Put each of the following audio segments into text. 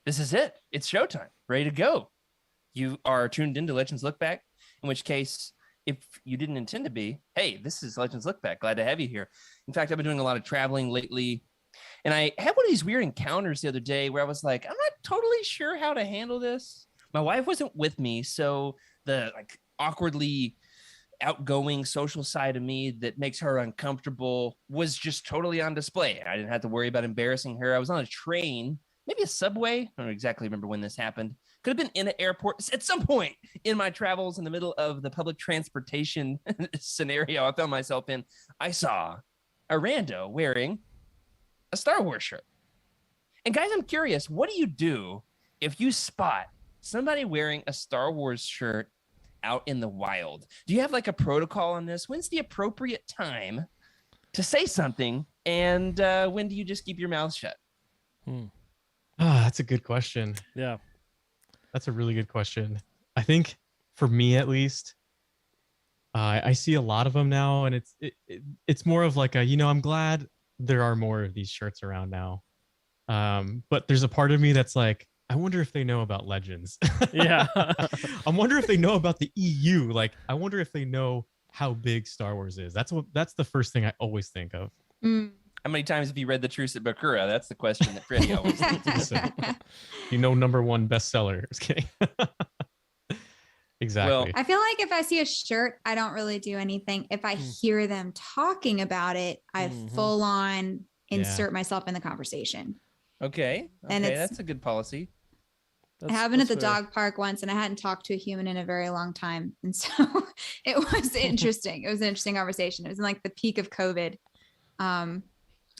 this is it. It's showtime. Ready to go. You are tuned into Legends Look Back, in which case, if you didn't intend to be, hey, this is Legends Look Back. Glad to have you here. In fact, I've been doing a lot of traveling lately, and I had one of these weird encounters the other day where I was like, I'm not totally sure how to handle this. My wife wasn't with me, so the like awkwardly outgoing social side of me that makes her uncomfortable was just totally on display. I didn't have to worry about embarrassing her. I was on a train, maybe a subway. I don't exactly remember when this happened. Could have been in an airport. At some point in my travels in the middle of the public transportation scenario I found myself in, I saw a rando wearing a Star Wars shirt. And guys, I'm curious, what do you do if you spot somebody wearing a Star Wars shirt out in the wild? Do you have like a protocol on this? When's the appropriate time to say something? And when do you just keep your mouth shut? That's a good question. Yeah. That's a really good question. I think for me, at least, I see a lot of them now, and it's more of like I'm glad there are more of these shirts around now. But there's a part of me that's like, I wonder if they know about Legends. Yeah. I wonder if they know about the EU. Like, I wonder if they know how big Star Wars is. That's the first thing I always think of. How many times have you read The Truce at Bakura? That's the question that Freddie always asks. #1 bestseller. Just kidding. Exactly. Well, I feel like if I see a shirt, I don't really do anything. If I hear them talking about it, I full on insert myself in the conversation. Okay. And That's a good policy. It happened at the dog park once, and I hadn't talked to a human in a very long time. And so it was interesting. It was an interesting conversation. It was in like the peak of COVID.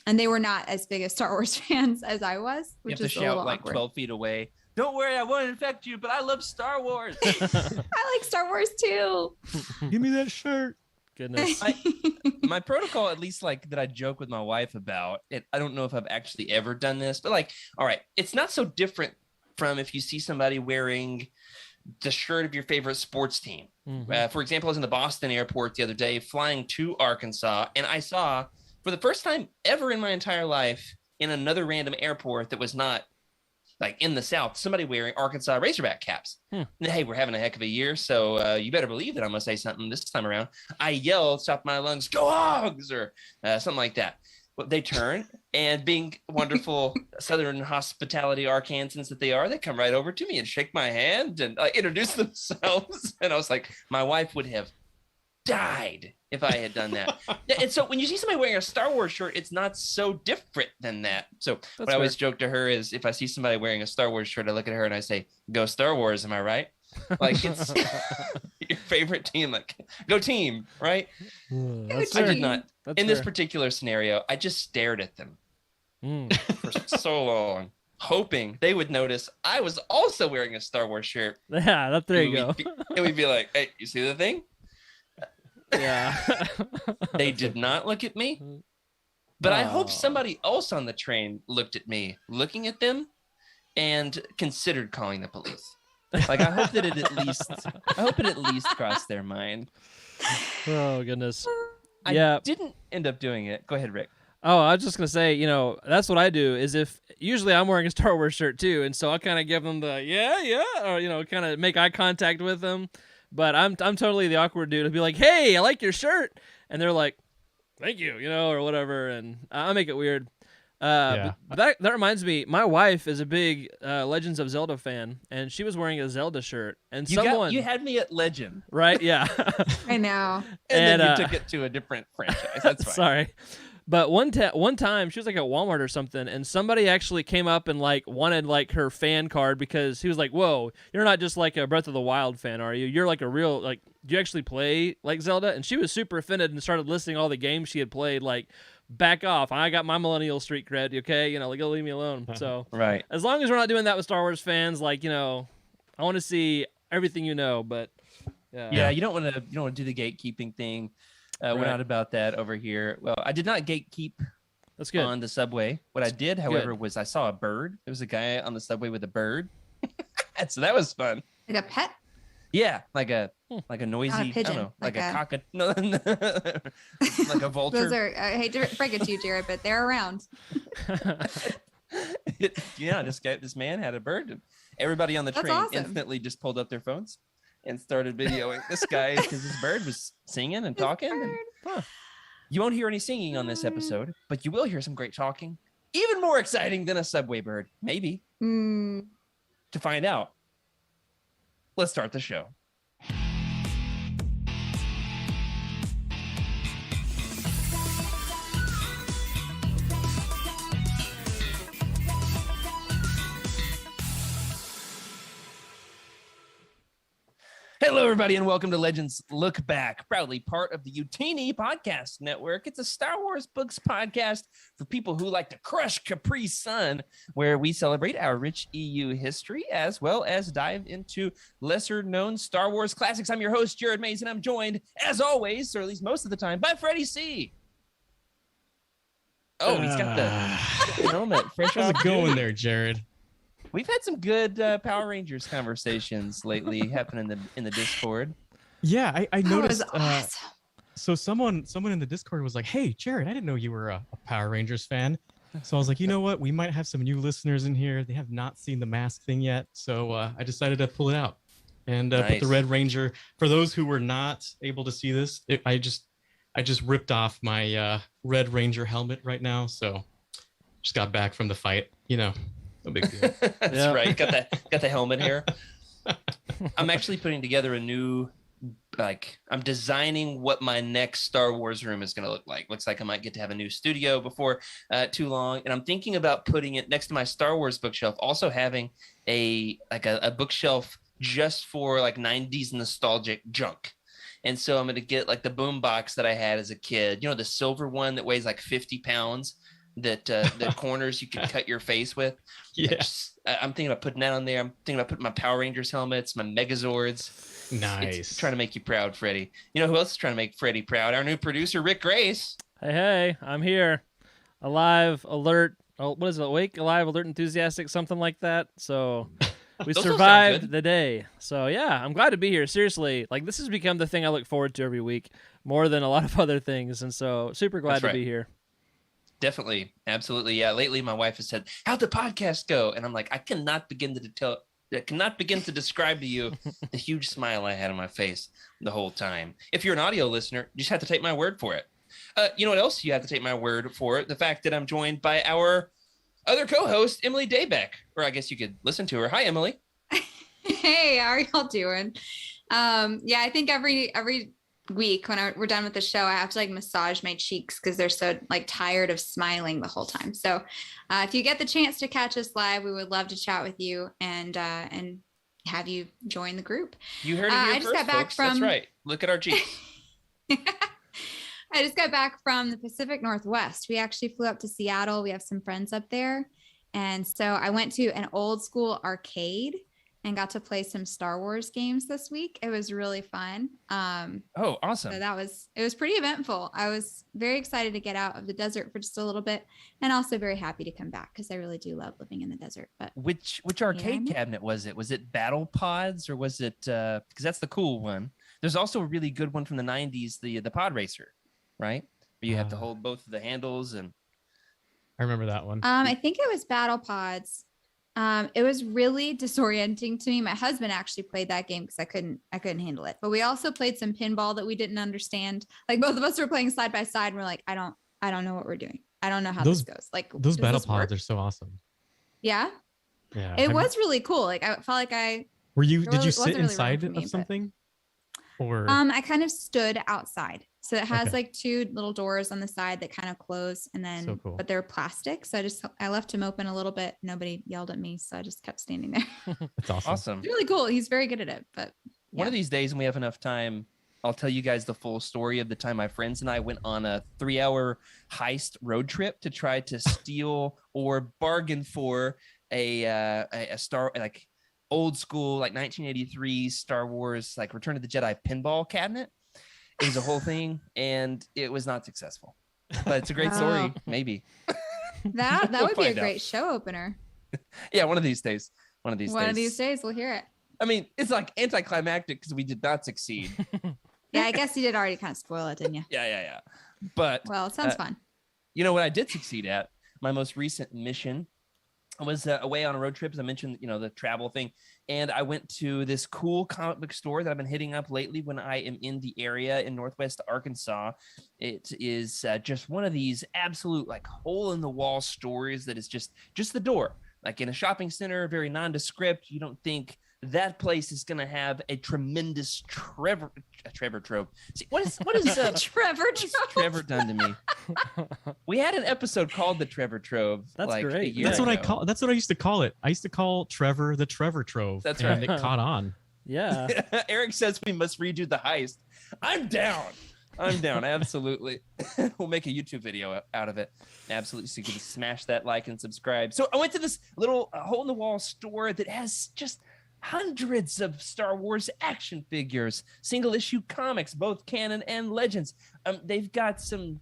And they were not as big as Star Wars fans as I was, which you have is to a little shout like awkward. 12 feet away. Don't worry, I won't infect you, but I love Star Wars. I like Star Wars too. Give me that shirt. Goodness. My protocol, at least like that I joke with my wife about it. I don't know if I've actually ever done this, but like, all right, it's not so different from if you see somebody wearing the shirt of your favorite sports team. For example, I was in the Boston airport the other day flying to Arkansas, and I saw for the first time ever in my entire life in another random airport that was not like in the South, somebody wearing Arkansas Razorback caps. Hey, we're having a heck of a year, so you better believe that I'm going to say something this time around. I yell, stop my lungs, go Hogs, or something like that. Well, they turn, and being wonderful Southern hospitality Arkansans that they are, they come right over to me and shake my hand and introduce themselves. And I was like, my wife would have died if I had done that. And so when you see somebody wearing a Star Wars shirt, it's not so different than that. So what I always joke to her is if I see somebody wearing a Star Wars shirt, I look at her and I say, go Star Wars, am I right? Like it's your favorite team, like go team, right? I did not. In this particular scenario, I just stared at them for so long, hoping they would notice I was also wearing a Star Wars shirt. Yeah, there you go. And we'd be like, hey, you see the thing? Yeah. They did not look at me, but I hope somebody else on the train looked at me, looking at them, and considered calling the police. Like I hope that it at least crossed their mind. Oh goodness. I didn't end up doing it. Go ahead, Rick. Oh, I was just gonna say, that's what I do. Is if usually I'm wearing a Star Wars shirt too, and so I kind of give them the or kind of make eye contact with them. But I'm totally the awkward dude. I'll be like, hey, I like your shirt. And they're like, thank you, or whatever. And I make it weird. But that reminds me, my wife is a big Legends of Zelda fan, and she was wearing a Zelda shirt. And you had me at Legend. Right, yeah. I know. And then you took it to a different franchise. That's fine. Sorry. But one time she was like at Walmart or something, and somebody actually came up and like wanted like her fan card because he was like, "Whoa, you're not just like a Breath of the Wild fan, are you? You're like a real like. Do you actually play like Zelda?" And she was super offended and started listing all the games she had played. Like, back off! I got my millennial street cred. Okay, like go leave me alone. So right, as long as we're not doing that with Star Wars fans, like I want to see everything but yeah, you don't want to do the gatekeeping thing. We're not about that over here. Well, I did not gatekeep. That's good. On the subway. What I did, however, was I saw a bird. There was a guy on the subway with a bird. So that was fun. Like a pet? Yeah, like a noisy, not a pigeon, I don't know, like a no, like a vulture. Those are, I hate to break it to you, Jared, but they're around. Yeah, this man had a bird. And everybody on the That's train awesome. instantly just pulled up their phones and started videoing this guy because his bird was singing and His talking. And, you won't hear any singing on this episode, but you will hear some great talking. Even more exciting than a subway bird, maybe. Mm. To find out, let's start the show. Hello, everybody, and welcome to Legends Lookback, proudly part of the Youtini podcast network. It's a Star Wars books podcast for people who like to crush Capri Sun, where we celebrate our rich EU history as well as dive into lesser-known Star Wars classics. I'm your host, Jared Mays, and I'm joined, as always, or at least most of the time, by Freddie C. Oh, he's got the helmet fresh How's off. it going there, Jared? We've had some good Power Rangers conversations lately happening in the Discord. Yeah, I noticed. That was awesome. So someone in the Discord was like, "Hey, Jared, I didn't know you were a Power Rangers fan." So I was like, you know what? We might have some new listeners in here. They have not seen the mask thing yet, so I decided to pull it out and put the Red Ranger. For those who were not able to see this, I just ripped off my Red Ranger helmet right now. So just got back from the fight. You know. No big deal. That's right. Got the helmet here. I'm actually putting together a new, I'm designing what my next Star Wars room is going to look like. Looks like I might get to have a new studio before too long. And I'm thinking about putting it next to my Star Wars bookshelf, also having a bookshelf just for 90s nostalgic junk. And so I'm going to get the boom box that I had as a kid, the silver one that weighs 50 pounds. That the corners you can cut your face with. Yes. I'm thinking about putting that on there. I'm thinking about putting my Power Rangers helmets, my Megazords. Nice. It's trying to make you proud, Freddie. You know who else is trying to make Freddie proud? Our new producer, Rick Grace. Hey, I'm here. Alive, alert. Oh, what is it? Awake, alive, alert, enthusiastic, something like that. So we survived the day. So yeah, I'm glad to be here. Seriously, this has become the thing I look forward to every week more than a lot of other things. And so super glad to be here. Definitely. Absolutely. Yeah. Lately, my wife has said, how'd the podcast go? And I'm like, I cannot begin to describe to you the huge smile I had on my face the whole time. If you're an audio listener, you just have to take my word for it. You know what else you have to take my word for? The fact that I'm joined by our other co-host, Emily Daybeck, or I guess you could listen to her. Hi, Emily. Hey, how are y'all doing? Yeah, I think every week when we're done with the show, I have to massage my cheeks because they're so tired of smiling the whole time. So if you get the chance to catch us live, we would love to chat with you and have you join the group. You heard it here I just got back from. That's right. Look at our cheeks. I just got back from the Pacific Northwest. We actually flew up to Seattle. We have some friends up there, and so I went to an old school arcade and got to play some Star Wars games this week. It was really fun. Oh, awesome. So it was pretty eventful. I was very excited to get out of the desert for just a little bit and also very happy to come back because I really do love living in the desert. But which arcade cabinet was it? Was it Battle Pods or was it, because that's the cool one. There's also a really good one from the 90s, the Pod Racer, right? Where you have to hold both of the handles and. I remember that one. I think it was Battle Pods. It was really disorienting to me. My husband actually played that game because I couldn't handle it. But we also played some pinball that we didn't understand. Both of us were playing side by side and we're like, I don't know what we're doing. I don't know how this goes. Those Battle Pods are so awesome. Yeah. Yeah. It was really cool. I felt like did you sit inside of something? Or I kind of stood outside. So it has two little doors on the side that kind of close and then so cool. But they're plastic. So I left him open a little bit. Nobody yelled at me. So I just kept standing there. That's awesome. It's really cool. He's very good at it. But one of these days when we have enough time, I'll tell you guys the full story of the time my friends and I went on a 3-hour heist road trip to try to steal or bargain for a Star old school 1983 Star Wars Return of the Jedi pinball cabinet. It was a whole thing and it was not successful, but it's a great story. Maybe that would be a great show opener. Yeah, one of these days one of these days we'll hear it. I mean, it's anticlimactic because we did not succeed. Yeah, I guess you did already kind of spoil it, didn't you? Yeah. But well, it sounds fun. You know what I did succeed at? My most recent mission I was away on a road trip, as I mentioned, the travel thing. And I went to this cool comic book store that I've been hitting up lately when I am in the area in Northwest Arkansas. It is just one of these absolute like hole in the wall stores that is just the door, like in a shopping center, very nondescript. You don't think that place is going to have a tremendous Trevor trope. See, what is Trevor done to me? We had an episode called the Trevor Trove. That's like great. a year That's what ago. That's what I used to call it. I used to call Trevor the Trevor Trove. That's and right. it caught on. Yeah. Eric says we must redo the heist. I'm down. Absolutely. We'll make a YouTube video out of it. Absolutely. So you can smash that like and subscribe. So I went to this little hole in the wall store that has just hundreds of Star Wars action figures, single issue comics, both canon and legends. They've got some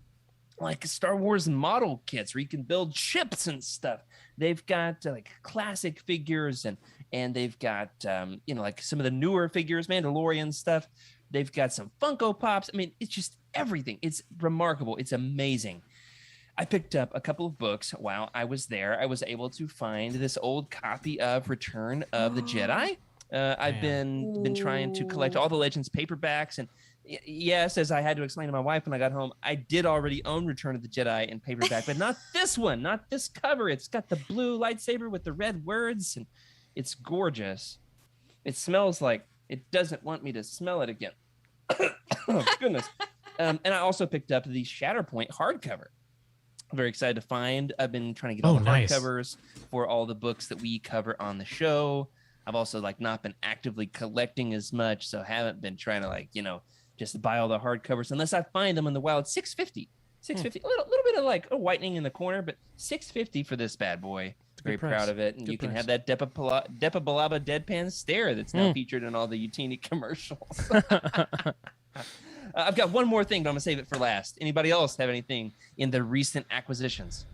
like Star Wars model kits where you can build ships and stuff. They've got like classic figures and they've got like some of the newer figures, Mandalorian stuff. They've got some Funko Pops. I mean, it's just everything. It's remarkable. It's amazing. I picked up a couple of books while I was there. I was able to find this old copy of Return of the Jedi. I've been trying to collect all the Legends paperbacks, and yes, as I had to explain to my wife when I got home, I did already own Return of the Jedi in paperback, but not this one, not this cover. It's got the blue lightsaber with the red words, and it's gorgeous. It smells like it doesn't want me to smell it again. Oh, goodness. And I also picked up the Shatterpoint hardcover. Very excited to find. I've been trying to get all the hardcovers for all the books that we cover on the show. I've also not been actively collecting as much, so haven't been trying to just buy all the hardcovers unless I find them in the wild. $6.50. A little bit of a whitening in the corner, but $6.50 for this bad boy. Very proud of it. And you can have that Depa Balaba deadpan stare that's now featured in all the Youtini commercials. I've got one more thing, but I'm gonna save it for last. Anybody else have anything in the recent acquisitions?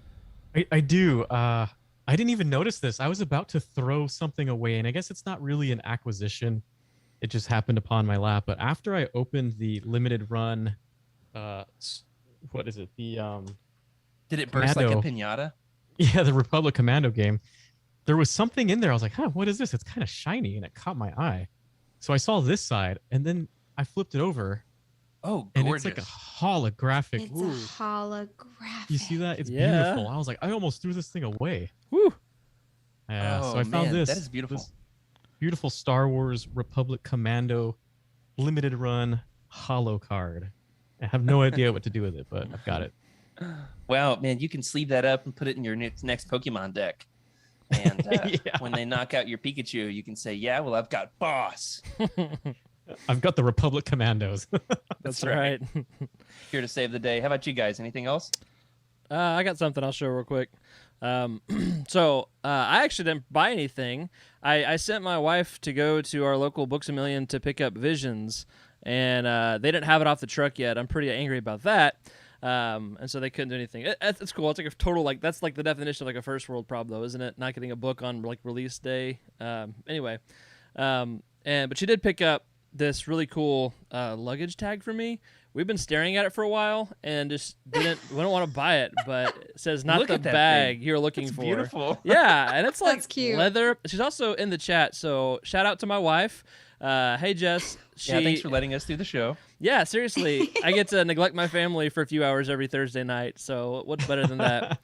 I do. I didn't even notice this. I was about to throw something away, and I guess it's not really an acquisition. It just happened upon my lap. But after I opened the limited run, what is it? The Did it burst Commando. like a pinata? Yeah, the Republic Commando game. There was something in there. I was like, what is this? It's kind of shiny, and it caught my eye. So I saw this side, and then I flipped it over. Oh, and gorgeous. it's like a holographic. It's a holographic. You see that? It's Yeah. beautiful. I was like, I almost threw this thing away. Woo. Yeah, Oh, so I found man, this. that is beautiful. This beautiful Star Wars Republic Commando limited run holo card. I have no idea what to do with it, but I've got it. Wow, man, you can sleeve that up and put it in your next Pokemon deck. And when they knock out your Pikachu, you can say, yeah, well, I've got Boss. I've got the Republic Commandos. That's right. Here to save the day. How about you guys? Anything else? I got something I'll show real quick. So I actually didn't buy anything. I sent my wife to go to our local Books A Million to pick up Visions, and they didn't have it off the truck yet. I'm pretty angry about that. And so they couldn't do anything. It's cool. It's like a total, that's like the definition of like a first world problem, though, isn't it? Not getting a book on like release day. Anyway, but she did pick up this really cool luggage tag for me. We've been staring at it for a while and just we don't want to buy it, but it says not the bag thing. you're looking That's for. beautiful. Yeah, and it's like That's cute. leather. She's also in the chat, so shout out to my wife. Hey Jess. Yeah, thanks for letting us do the show. Yeah, seriously. I get to neglect my family for a few hours every Thursday night, so what's better than that?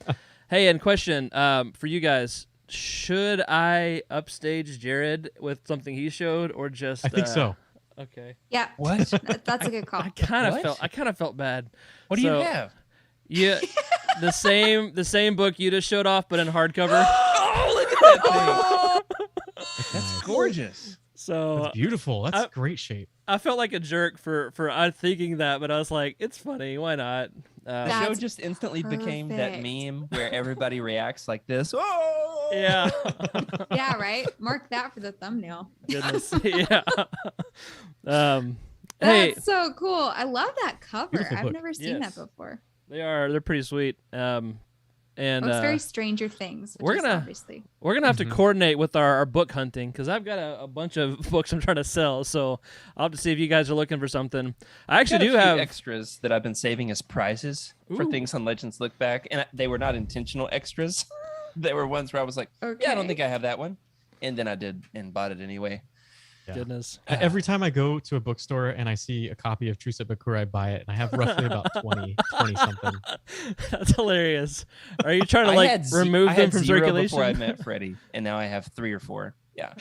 Hey, and question for you guys. Should I upstage Jared with something he showed or just I think so. Okay. Yeah. What? That's a good call. I kind What? of felt bad. What do you have? Yeah, the same book you just showed off, but in hardcover. Oh, look at that thing. That's gorgeous. So That's beautiful. That's great shape. I felt like a jerk for thinking that, but I was like, it's funny. Why not? The That's show just instantly became that perfect. meme where everybody reacts like this. Oh! Yeah. Yeah, right? Mark that for the thumbnail. Goodness. Yeah. Hey, That's so cool. I love that cover. Beautiful I've book. never seen Yes. that before. they're pretty sweet. And Looks very Stranger Things. we're Which is gonna- obviously. we're gonna have to Mhm. coordinate with our book hunting because I've got a bunch of books I'm trying to sell. So I'll have to see if you guys are looking for something. I actually Got a do few have. extras that I've been saving as prizes for Ooh. things on Legends Look Back, and they were not intentional extras. there were ones where I was like, Okay. yeah, I don't think I have that one. And then I did and bought it anyway. Yeah. Goodness. Every time I go to a bookstore and I see a copy of True Seppuku, I buy it, and I have roughly about 20 something. That's hilarious. Are you trying to I like had remove I them had from 0 circulation? before I met Freddie, and now I have 3 or 4. Yeah,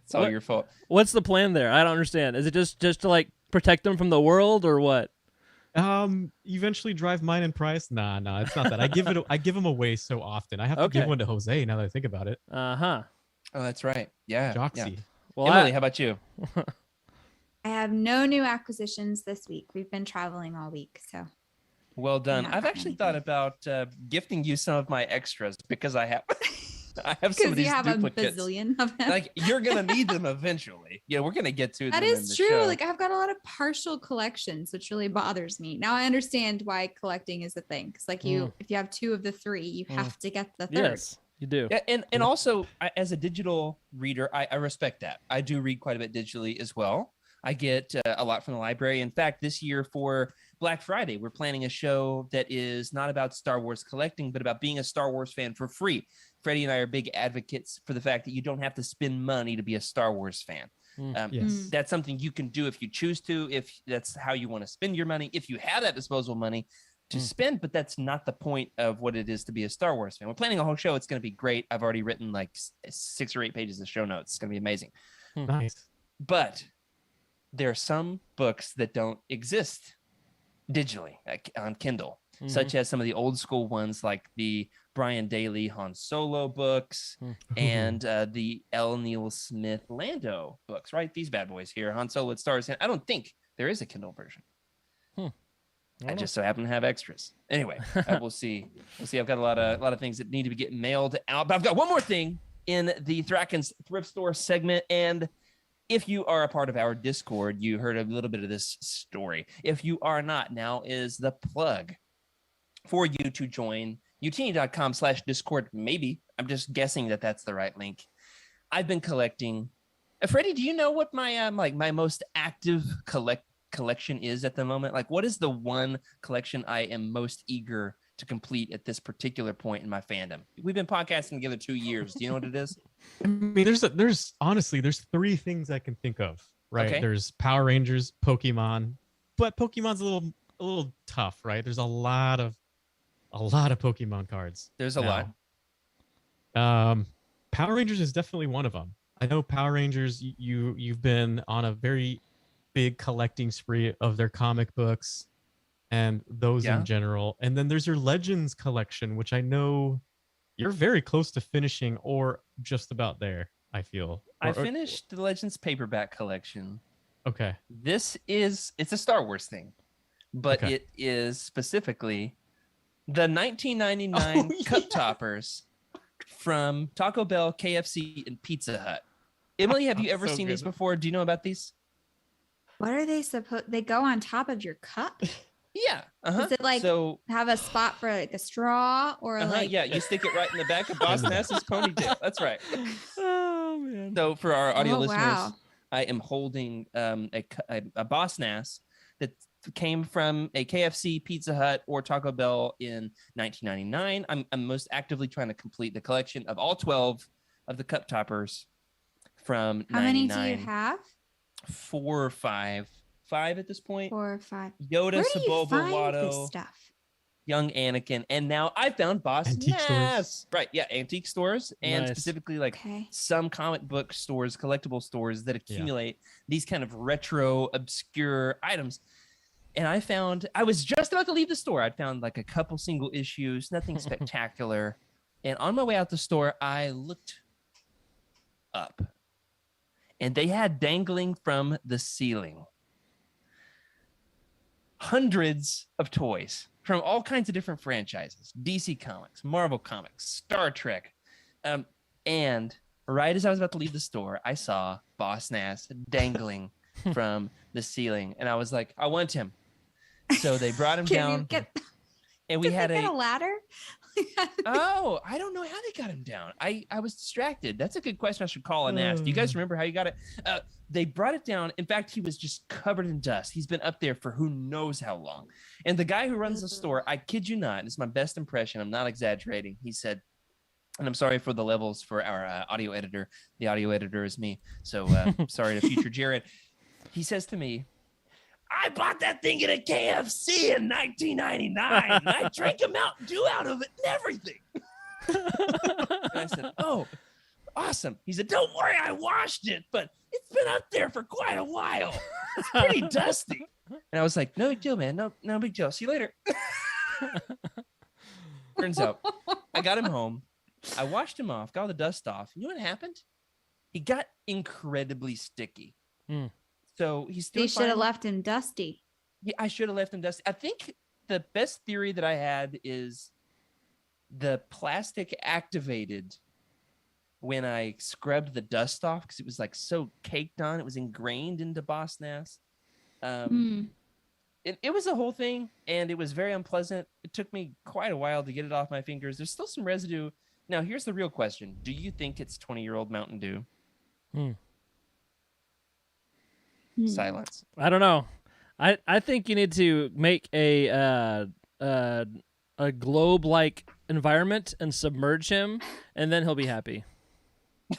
it's all What? your fault. What's the plan there? I don't understand. Is it just to like protect them from the world or what? Eventually drive mine in price. Nah, it's not that. I give them away so often. I have to give Okay. one to Jose now that I think about it. Uh-huh. Oh, that's right. Yeah. Joxy. Yeah. Well, Emily, how about you? I have no new acquisitions this week. We've been traveling all week, so Well done. not I've gotten actually anything. thought about gifting you some of my extras because I have I have some because of you these have duplicates. a bazillion of them. Like you're gonna need them eventually. Yeah, we're gonna get to That them in is the true. show. Like I've got a lot of partial collections, which really bothers me. Now I understand why collecting is a thing. Because like if you have 2 of the 3, you have to get the 3rd. yes, you do. Yeah, and also as a digital reader, I respect that. I do read quite a bit digitally as well. I get a lot from the library. In fact, this year for Black Friday, we're planning a show that is not about Star Wars collecting, but about being a Star Wars fan for free. Freddie and I are big advocates for the fact that you don't have to spend money to be a Star Wars fan. Yes. That's something you can do if you choose to, if that's how you want to spend your money, if you have that disposable money to spend, but that's not the point of what it is to be a Star Wars fan. We're planning a whole show. It's going to be great. I've already written like 6 or 8 pages of show notes. It's going to be amazing. Nice. But there are some books that don't exist digitally on Kindle, such as some of the old school ones like the Brian Daley Han Solo books and the L. Neil Smith Lando books, right? These bad boys here, Han Solo at Stars. I don't think there is a Kindle version. I just so happen to have extras. Anyway, we'll see. We'll see. I've got a lot of things that need to be getting mailed out, but I've got one more thing in the Thraken's thrift store segment. And if you are a part of our Discord, you heard a little bit of this story. If you are not, now is the plug for you to join youtini.com/Discord. Maybe. I'm just guessing that that's the right link. I've been collecting. Freddie, do you know what my my most active collection is at the moment? Like, what is the one collection I am most eager to complete at this particular point in my fandom? We've been podcasting together 2 years. Do you know what it is? I mean, there's honestly 3 things I can think of. Right? Okay. There's Power Rangers, Pokemon, but Pokemon's a little tough, right? There's a lot of Pokemon cards. There's a lot. Power Rangers is definitely one of them. I know Power Rangers. You've been on a very big collecting spree of their comic books and those in general. And then there's your Legends collection, which I know you're very close to finishing or just about there, I feel. I finished the Legends paperback collection. Okay. It's a Star Wars thing, but it is specifically the 1999 cup toppers from Taco Bell, KFC, and Pizza Hut. Emily, have you ever seen these before? Do you know about these? What are they supposed? They go on top of your cup. Yeah. Does it like have a spot for like a straw or like? Yeah, you stick it right in the back of Boss Nass's ponytail. That's right. Oh man. So for our audio listeners, wow. I am holding a Boss Nass that came from a KFC, Pizza Hut, or Taco Bell in 1999. I'm most actively trying to complete the collection of all 12 of the cup toppers from How 99. many do you have? 4 or 5. 5 at this point. 4 or 5. Yoda, Where do you Sebulba, find Watto, this stuff? young Anakin, and now I found Boss Antique Nass. stores. Right, yeah, antique stores, and Nice. specifically like Okay. some comic book stores, collectible stores that accumulate these kind of retro, obscure items. And I was just about to leave the store. I'd found like a couple single issues, nothing spectacular. And on my way out the store, I looked up, and they had dangling from the ceiling hundreds of toys from all kinds of different franchises: DC Comics, Marvel Comics, Star Trek. And right as I was about to leave the store, I saw Boss Nass dangling from the ceiling, and I was like, I want him. So they brought him down, and we had a ladder. Oh, I don't know how they got him down. I was distracted. That's a good question I should call and ask. Do you guys remember how you got it? They brought it down. In fact, he was just covered in dust. He's been up there for who knows how long. And the guy who runs the store, I kid you not, it's my best impression, I'm not exaggerating. He said, And I'm sorry for the levels for our audio editor. The audio editor is me. So sorry to future Jared. He says to me, I bought that thing at a KFC in 1999, and I drank a Mountain Dew out of it and everything. And I said, oh, awesome. He said, don't worry, I washed it, but it's been up there for quite a while. It's pretty dusty. And I was like, no big deal, man. No big deal. See you later. Turns out I got him home. I washed him off, got all the dust off. You know what happened? He got incredibly sticky. So he's still. You should have left him dusty. Yeah, I should have left him dusty. I think the best theory that I had is the plastic activated when I scrubbed the dust off because it was like so caked on. It was ingrained into Boss Nass. It was a whole thing, and it was very unpleasant. It took me quite a while to get it off my fingers. There's still some residue. Now, here's the real question. Do you think it's 20-year-old Mountain Dew? Silence. I don't know. I think you need to make a globe-like environment and submerge him, and then he'll be happy.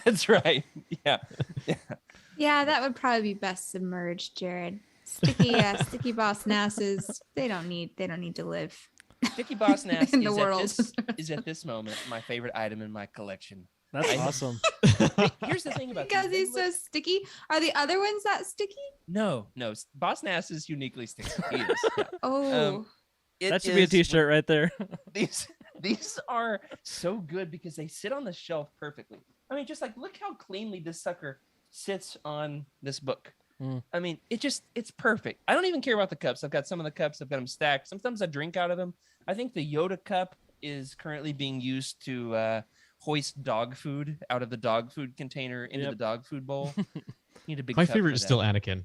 That's right. Yeah. Yeah, that would probably be best submerged, Jared. Sticky Boss Nasses. They don't need to live. Sticky Boss Nass in the world. is at this moment my favorite item in my collection. That's awesome. Here's the thing about because he's so sticky. Are the other ones that sticky? No. Boss Nass is uniquely sticky. He is. Yeah. Oh, that should be a T-shirt right there. These are so good because they sit on the shelf perfectly. I mean, just like look how cleanly this sucker sits on this book. I mean, it's perfect. I don't even care about the cups. I've got some of the cups. I've got them stacked. Sometimes I drink out of them. I think the Yoda cup is currently being used to hoist dog food out of the dog food container into the dog food bowl. Need a big. My cup favorite for is that. still Anakin.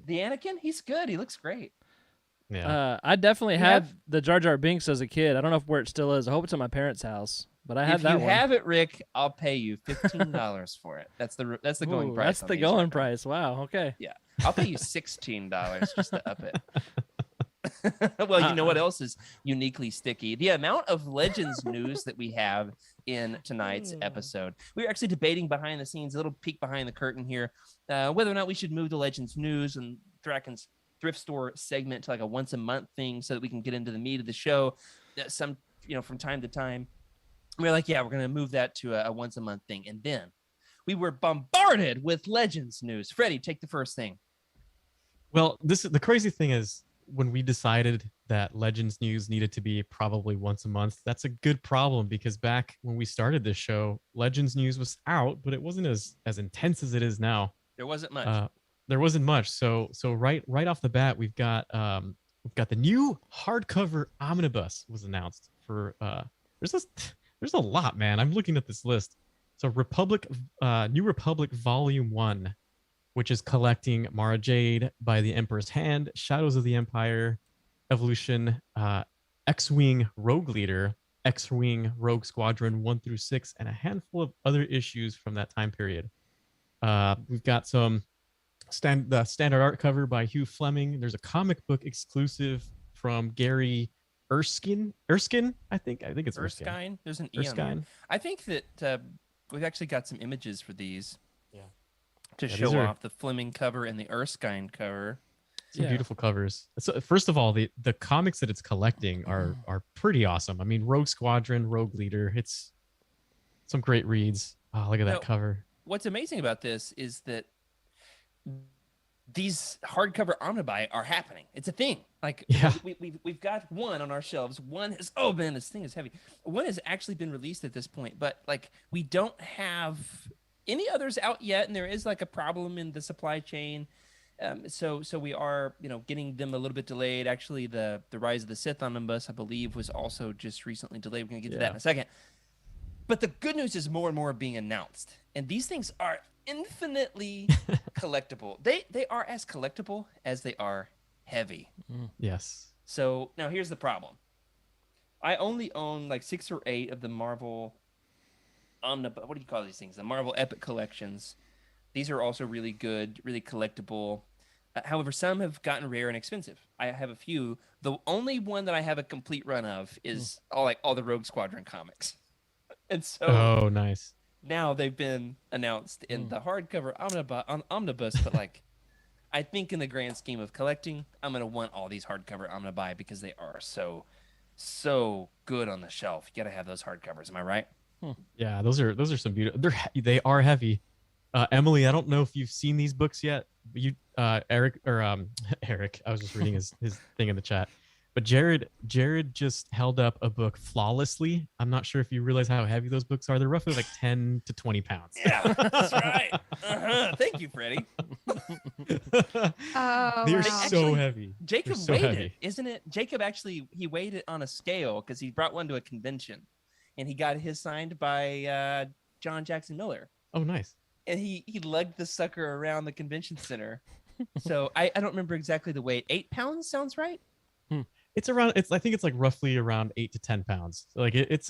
The Anakin, he's good. He looks great. Yeah. I definitely had the Jar Jar Binks as a kid. I don't know where it still is. I hope it's at my parents' house. But I had that one. If you have it, Rick, I'll pay you $15 for it. That's the going price. That's the going price. Wow. Okay. Yeah, I'll pay you $16 just to up it. Well, you know what else is uniquely sticky? The amount of Legends news that we have in tonight's episode. We were actually debating behind the scenes, a little peek behind the curtain here, whether or not we should move the Legends news and Draken's thrift store segment to like a once a month thing so that we can get into the meat of the show. From time to time. We're like, yeah, we're going to move that to a once a month thing. And then we were bombarded with Legends news. Freddie, take the first thing. Well, the crazy thing is when we decided that Legends news needed to be probably once a month, that's a good problem because back when we started this show, Legends news was out, but it wasn't as intense as it is now. There wasn't much. There wasn't much. So right off the bat, we've got the new hardcover Omnibus was announced for there's a lot, man. I'm looking at this list. So New Republic Volume 1, which is collecting Mara Jade, By the Emperor's Hand, Shadows of the Empire, Evolution, X-Wing Rogue Leader, X-Wing Rogue Squadron 1 through 6, and a handful of other issues from that time period. We've got some standard art cover by Hugh Fleming. There's a comic book exclusive from Gary Erskine, I think it's Erskine. There's an Erskine. I think that we've actually got some images for these. Yeah. To show off the Fleming cover and the Erskine cover. Some beautiful covers. So first of all, the comics that it's collecting are pretty awesome. I mean, Rogue Squadron, Rogue Leader. It's some great reads. Oh, look at that cover. What's amazing about this is that these hardcover omnibuy are happening. It's a thing. Like we've got one on our shelves. One has this thing is heavy. One has actually been released at this point, but like we don't have any others out yet, and there is like a problem in the supply chain. So we are getting them a little bit delayed. Actually, the Rise of the Sith Omnibus, I believe, was also just recently delayed. We're gonna get to that in a second. But the good news is more and more are being announced, and these things are infinitely collectible. They are as collectible as they are heavy. Yes. So now here's the problem. I only own like 6 or 8 of the Marvel what do you call these things? The Marvel Epic Collections. These are also really good, really collectible. However, some have gotten rare and expensive. I have a few. The only one that I have a complete run of is all the Rogue Squadron comics. And so Oh, nice. now they've been announced in the hardcover omnibus, but like, I think in the grand scheme of collecting, I'm gonna want all these hardcover omnibuy because they are so good on the shelf. You gotta have those hardcovers. Am I right? Yeah, those are some beautiful. They are heavy. Emily, I don't know if you've seen these books yet. But Eric Eric. I was just reading his thing in the chat. But Jared just held up a book flawlessly. I'm not sure if you realize how heavy those books are. They're roughly like 10 to 20 pounds. Yeah, that's right. Thank you, Freddie. They're wow. so Actually, Jacob Jacob so weighed heavy. it, isn't it? Jacob actually he weighed it on a scale because he brought one to a convention, and he got his signed by John Jackson Miller, Oh, nice. and he lugged the sucker around the convention center. So I don't remember exactly the weight. 8 pounds sounds right. It's around. I think it's like roughly around 8 to 10 pounds. Like That's it's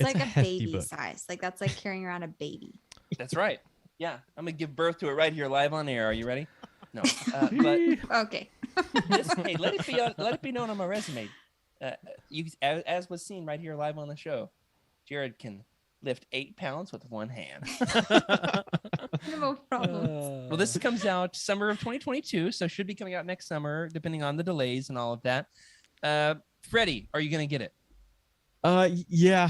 like a a hefty baby book. size. Like that's like carrying around a baby. That's right. Yeah, I'm gonna give birth to it right here live on air. Are you ready? No, but Okay. hey, let it be known on my resume. As was seen right here live on the show, Jared can lift 8 pounds with one hand. No problem. Well, this comes out summer of 2022, so should be coming out next summer, depending on the delays and all of that. Freddie, are you gonna get it? Yeah,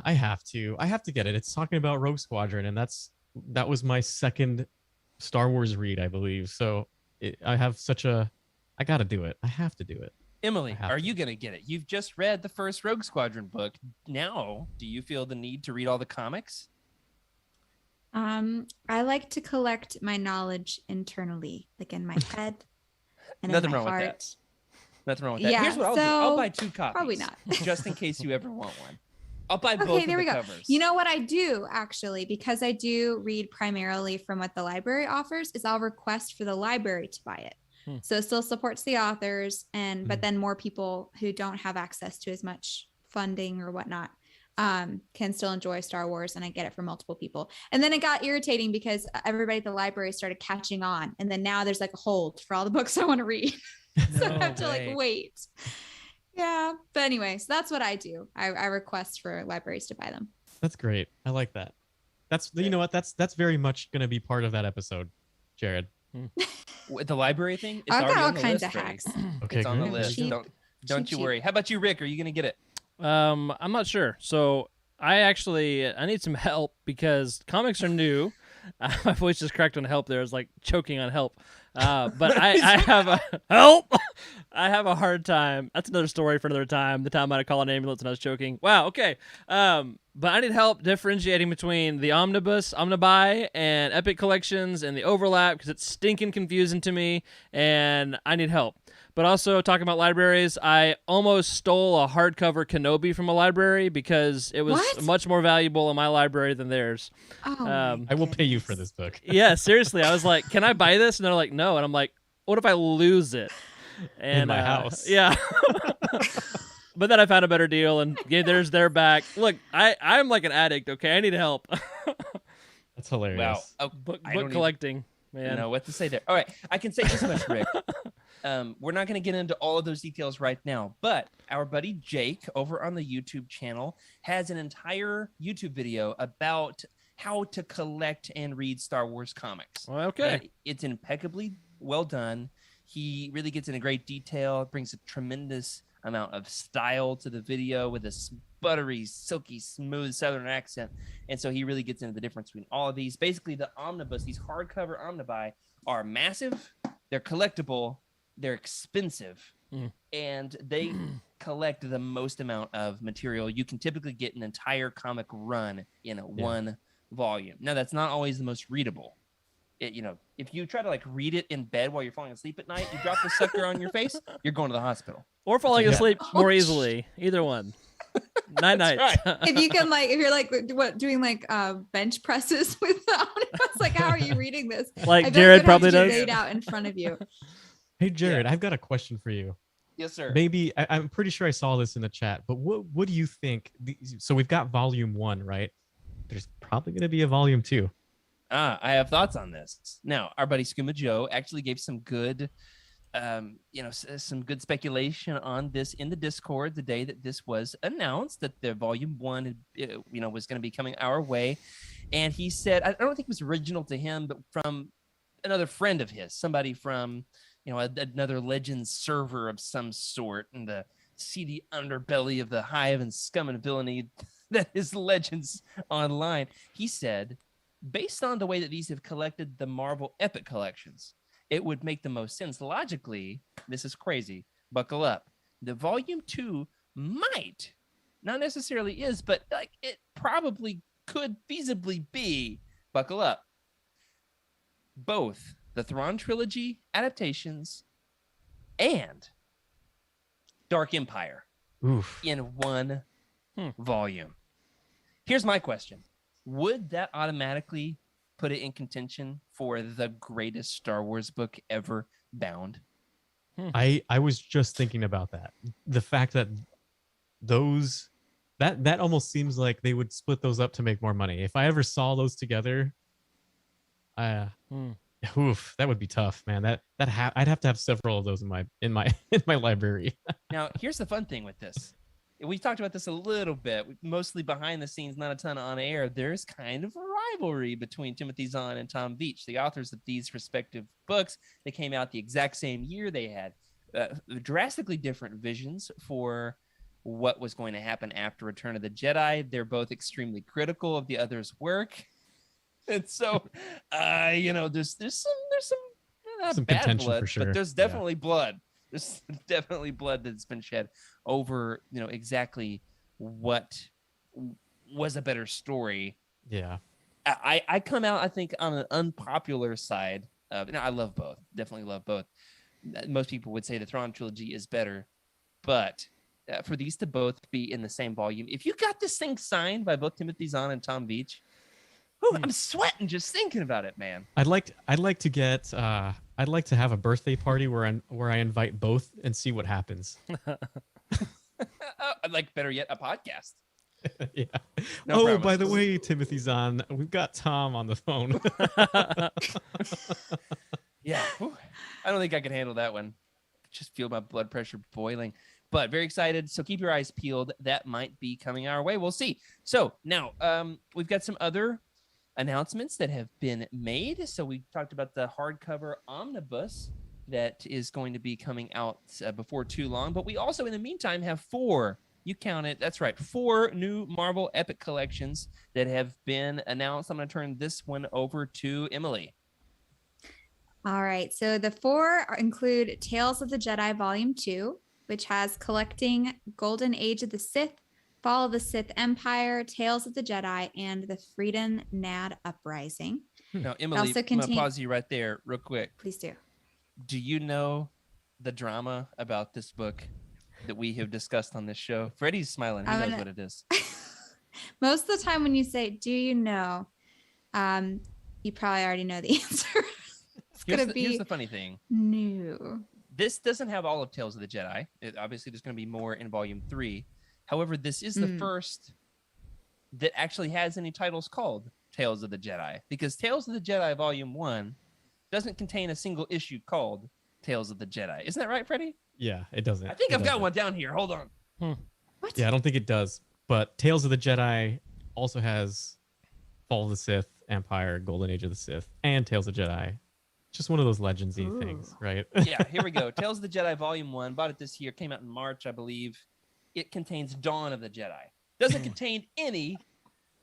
I have to get it. It's talking about Rogue Squadron, and that was my second Star Wars read, I believe. So I gotta do it. I have to do it. Emily, are you gonna get it? You've just read the first Rogue Squadron book. Now, do you feel the need to read all the comics? I like to collect my knowledge internally, like in my head and Nothing in my wrong with heart. that. Nothing wrong with that. Yeah, Here's what I'll do. I'll buy 2 copies. probably not. Just in case you ever want one. I'll buy both Okay, of there the we go. covers. You know what I do actually, because I do read primarily from what the library offers, is I'll request for the library to buy it. So it still supports the authors, but then more people who don't have access to as much funding or whatnot can still enjoy Star Wars, and I get it from multiple people. And then it got irritating because everybody at the library started catching on, and then now there's like a hold for all the books I want to read. So I have to like wait. Yeah, but anyway, so that's what I do. I request for libraries to buy them. That's great. I like that. You know what? That's very much gonna be part of that episode, Jared. With the library thing, it's I've already got all on the kinds list, of Freddie. hacks. Okay, It's on the great. list. Cheap. Don't you Cheap. worry. How about you, Rick? Are you gonna get it? I'm not sure. So I need some help because comics are new. My voice just cracked on help there. I was like choking on help. But I have a help. I have a hard time. That's another story for another time. The time I had to call an ambulance and I was choking. Wow. Okay. But I need help differentiating between the Omnibus, Omnibuy, and Epic Collections and the overlap because it's stinking confusing to me, and I need help. But also, talking about libraries, I almost stole a hardcover Kenobi from a library because it was much more valuable in my library than theirs. Oh, I will pay you for this book. Yeah, seriously. I was like, can I buy this? And they're like, no. And I'm like, what if I lose it? And, in my house. Yeah. But then I found a better deal and gave theirs their back. Look, I'm like an addict, okay? I need help. That's hilarious. Wow. Oh, book I don't collecting, man. even know what to say there. All right, I can say this much, Rick. We're not going to get into all of those details right now, but our buddy Jake over on the YouTube channel has an entire YouTube video about how to collect and read Star Wars comics. Okay. And it's impeccably well done. He really gets into great detail, brings a tremendous amount of style to the video with a buttery, silky, smooth Southern accent. And so he really gets into the difference between all of these. Basically, the omnibus, these hardcover omnibuy, are massive, they're collectible, they're expensive, and they collect the most amount of material. You can typically get an entire comic run in one volume. Now, that's not always the most readable. If you try to like read it in bed while you're falling asleep at night, you drop the sucker on your face, you're going to the hospital. Or falling asleep more easily. Either one. Night. Right. If you can if you're like doing like bench presses with the omnibus, like how are you reading this? Like I bet Jared it would have probably to be does. laid out in front of you. Hey, Jared, I've got a question for you. Yes, sir. Maybe I'm pretty sure I saw this in the chat, but what do you think? So we've got volume 1, right? There's probably going to be a volume 2. I have thoughts on this. Now, our buddy Skooma Joe actually gave some good some good speculation on this in the Discord the day that this was announced that the volume 1, was going to be coming our way. And he said, I don't think it was original to him, but from another friend of his, somebody from, another Legends server of some sort in the seedy underbelly of the hive and scum and villainy that is Legends Online. He said, based on the way that these have collected the Marvel Epic collections, it would make the most sense. Logically, this is crazy. Buckle up. The volume 2 might, not necessarily is, but like it probably could feasibly be, buckle up, both the Throne Trilogy adaptations and Dark Empire in one volume. Here's my question. Would that automatically put it in contention for the greatest Star Wars book ever bound? I was just thinking about that. The fact that that almost seems like they would split those up to make more money. If I ever saw those together, that would be tough, man. I'd have to have several of those in my library. Now, here's the fun thing with this. We talked about this a little bit, mostly behind the scenes, not a ton on air. There's kind of a rivalry between Timothy Zahn and Tom Veitch, the authors of these respective books. They came out the exact same year. They had drastically different visions for what was going to happen after Return of the Jedi. They're both extremely critical of the other's work. And so, there's some bad contention blood, for sure. but there's definitely blood. There's definitely blood that's been shed over, exactly what was a better story. Yeah. I come out, I think, on an unpopular side. I love both. Definitely love both. Most people would say the Throne Trilogy is better. But for these to both be in the same volume, if you got this thing signed by both Timothy Zahn and Tom Veitch, I'm sweating just thinking about it, man. I'd like to have a birthday party where I invite both and see what happens. Better yet, a podcast. Yeah. No promises. By the way, Timothy Zahn, we've got Tom on the phone. Yeah. Whew. I don't think I could handle that one. Just feel my blood pressure boiling. But very excited. So keep your eyes peeled. That might be coming our way. We'll see. So now we've got some other announcements that have been made. So we talked about the hardcover omnibus that is going to be coming out before too long. But we also, in the meantime, have 4, you count it, that's right, 4 new Marvel Epic collections that have been announced. I'm going to turn this one over to Emily. All right. So the 4 include Tales of the Jedi Volume 2, which has collecting Golden Age of the Sith, Fall of the Sith Empire, Tales of the Jedi, and the Freedom Nad Uprising. Now, Emily, I'm going to pause you right there real quick. Please do. Do you know the drama about this book that we have discussed on this show? Freddie's smiling. He knows what it is. Most of the time when you say, do you know, you probably already know the answer. Here's the funny thing. No. This doesn't have all of Tales of the Jedi. Obviously, there's going to be more in Volume 3. However, this is the first that actually has any titles called Tales of the Jedi, because Tales of the Jedi Volume 1 doesn't contain a single issue called Tales of the Jedi. Isn't that right, Freddie? Yeah, it doesn't. I think I've got one down here. Hold on. What? Yeah, I don't think it does. But Tales of the Jedi also has Fall of the Sith, Empire, Golden Age of the Sith, and Tales of the Jedi. Just one of those legendsy things, right? Yeah, here we go. Tales of the Jedi Volume 1. Bought it this year. Came out in March, I believe. It contains Dawn of the Jedi. Doesn't contain any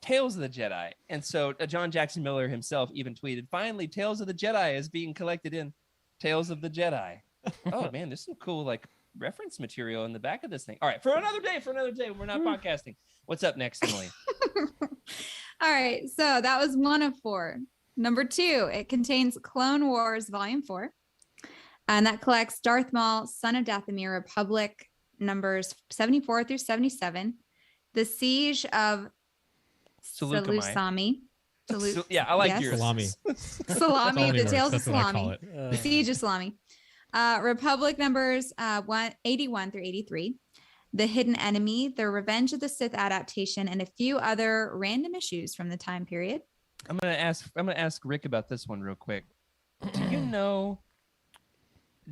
Tales of the Jedi. And so John Jackson Miller himself even tweeted, finally, Tales of the Jedi is being collected in Tales of the Jedi. Oh, man, there's some cool reference material in the back of this thing. All right, for another day. We're not podcasting. What's up next, Emily? All right, so that was one of 4. Number 2, it contains Clone Wars Volume 4. And that collects Darth Maul, Son of Dathomir, Republic, numbers 74 through 77. The Siege of Salusami. Yeah, I like yours. Salami. Salami, the Tales of Salami. The Siege of Salami. Republic numbers 81 through 83. The Hidden Enemy, The Revenge of the Sith adaptation, and a few other random issues from the time period. I'm gonna ask Rick about this one real quick. Do you know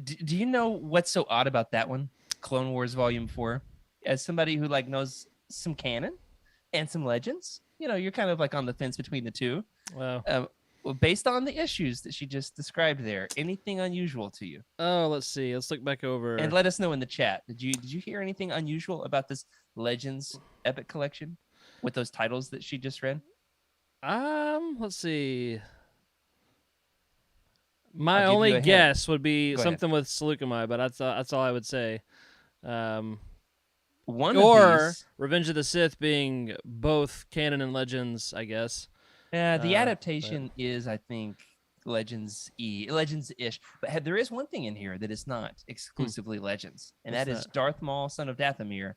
Do you know what's so odd about that one? Clone Wars Volume 4. As somebody who like knows some canon and some legends, you're kind of like on the fence between the two. Wow. Well, based on the issues that she just described there, anything unusual to you? Oh, let's see. Let's look back over. And let us know in the chat. Did you hear anything unusual about this Legends Epic Collection with those titles that she just read? Let's see. My I'll give you only a hint. guess would be Go ahead. something with Seleucami, but that's all I would say. One Or of these, Revenge of the Sith being both canon and legends, I guess. the adaptation is, I think, Legends-ish. But there is one thing in here that is not exclusively Legends, and What's that is that? Darth Maul, Son of Dathomir,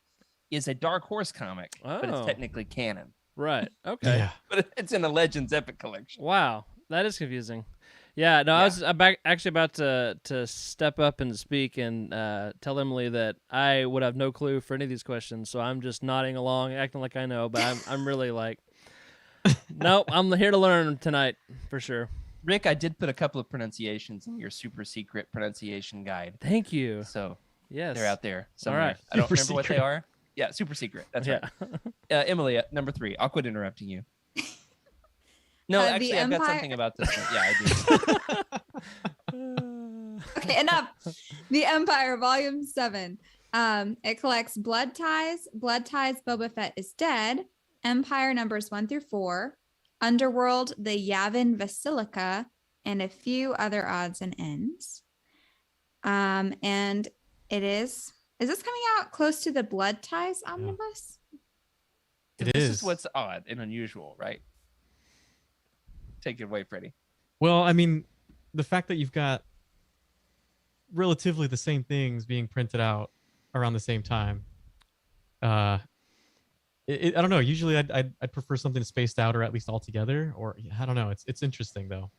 is a Dark Horse comic, but it's Oh. technically canon. Right. Okay. Yeah. But it's in a Legends Epic Collection. Wow, that is confusing. Yeah, no, Yeah. I was actually about to step up and speak and tell Emily that I would have no clue for any of these questions, so I'm just nodding along, acting like I know, but I'm really like, nope, I'm here to learn tonight for sure. Rick, I did put a couple of pronunciations in your super secret pronunciation guide, Thank you. so Yes, they're out there somewhere. right. I don't Super remember what they secret. are. Yeah, super secret. That's Yeah. right. Emily, number 3. I'll quit interrupting you. No, The actually, I've got Empire- something about this one. Yeah, I do. Okay, enough. The Empire, Volume 7. It collects Blood Ties. Blood Ties, Boba Fett is dead. Empire numbers 1 through 4. Underworld, the Yavin Basilica, and a few other odds and ends. And it is this coming out close to the Blood Ties omnibus? It This is. is what's odd and unusual, right? Take it away, Freddie. Well, I mean, the fact that you've got relatively the same things being printed out around the same time. I don't know. Usually, I'd prefer something spaced out or at least all together. Or I don't know. It's interesting though.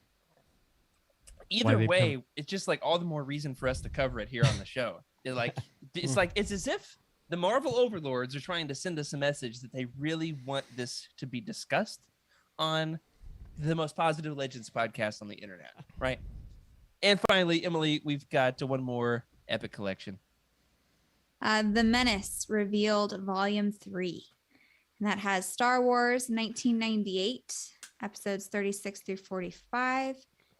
Either they'd way, it's just like all the more reason for us to cover it here on the show. It's as if the Marvel overlords are trying to send us a message that they really want this to be discussed on the most positive Legends podcast on the internet, right? And finally, Emily, we've got one more epic collection. The Menace revealed Volume 3. And that has Star Wars 1998, episodes 36 through 45.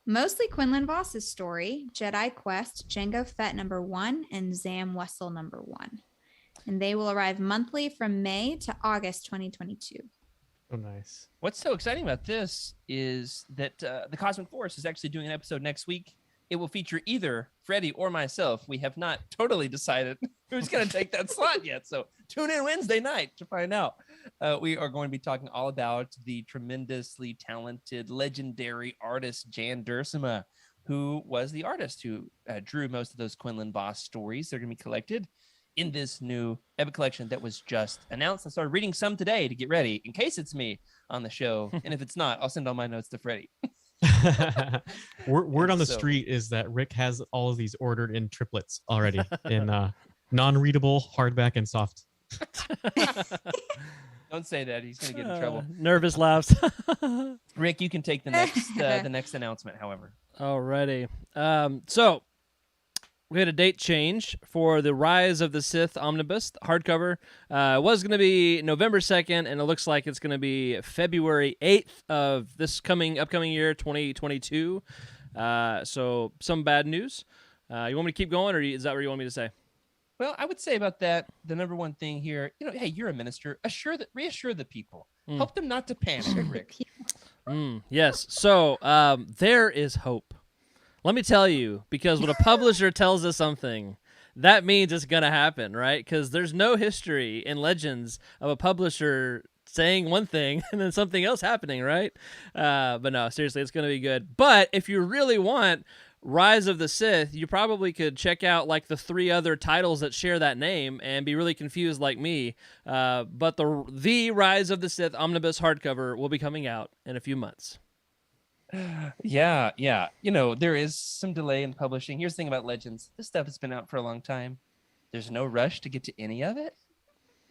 Mostly Quinlan Voss's story, Jedi Quest, Jango Fett number 1, and Zam Wessel number 1. And they will arrive monthly from May to August 2022. Oh, nice. What's so exciting about this is that the Cosmic Force is actually doing an episode next week. It will feature either Freddie or myself. We have not totally decided who's going to take that slot yet. So tune in Wednesday night to find out. We are going to be talking all about the tremendously talented, legendary artist Jan Duursema, who was the artist who drew most of those Quinlan Voss stories. They're going to be collected in this new epic collection that was just announced. I started reading some today to get ready in case it's me on the show. And if it's not, I'll send all my notes to Freddie. Word on the So- street is that Rick has all of these ordered in triplets already in non-readable, hardback, and soft. Don't say that. He's going to get in trouble. Nervous laughs. Rick, you can take the next announcement, however. Alrighty. So we had a date change for the Rise of the Sith Omnibus hardcover. It was going to be November 2nd, and it looks like it's going to be February 8th of this upcoming year, 2022. So some bad news. You want me to keep going, or is that what you want me to say? Well, I would say about that, the number one thing here, hey, you're a minister. Reassure the people. Help them not to panic, Rick. Yes. So there is hope. Let me tell you, because when a publisher tells us something, that means it's going to happen, right? Because there's no history in Legends of a publisher saying one thing and then something else happening, right? But no, seriously, it's going to be good. But if you really want Rise of the Sith, you probably could check out like the 3 other titles that share that name and be really confused like me. But the Rise of the Sith Omnibus hardcover will be coming out in a few months. Yeah. There is some delay in publishing. Here's the thing about Legends. This stuff has been out for a long time. There's no rush to get to any of it.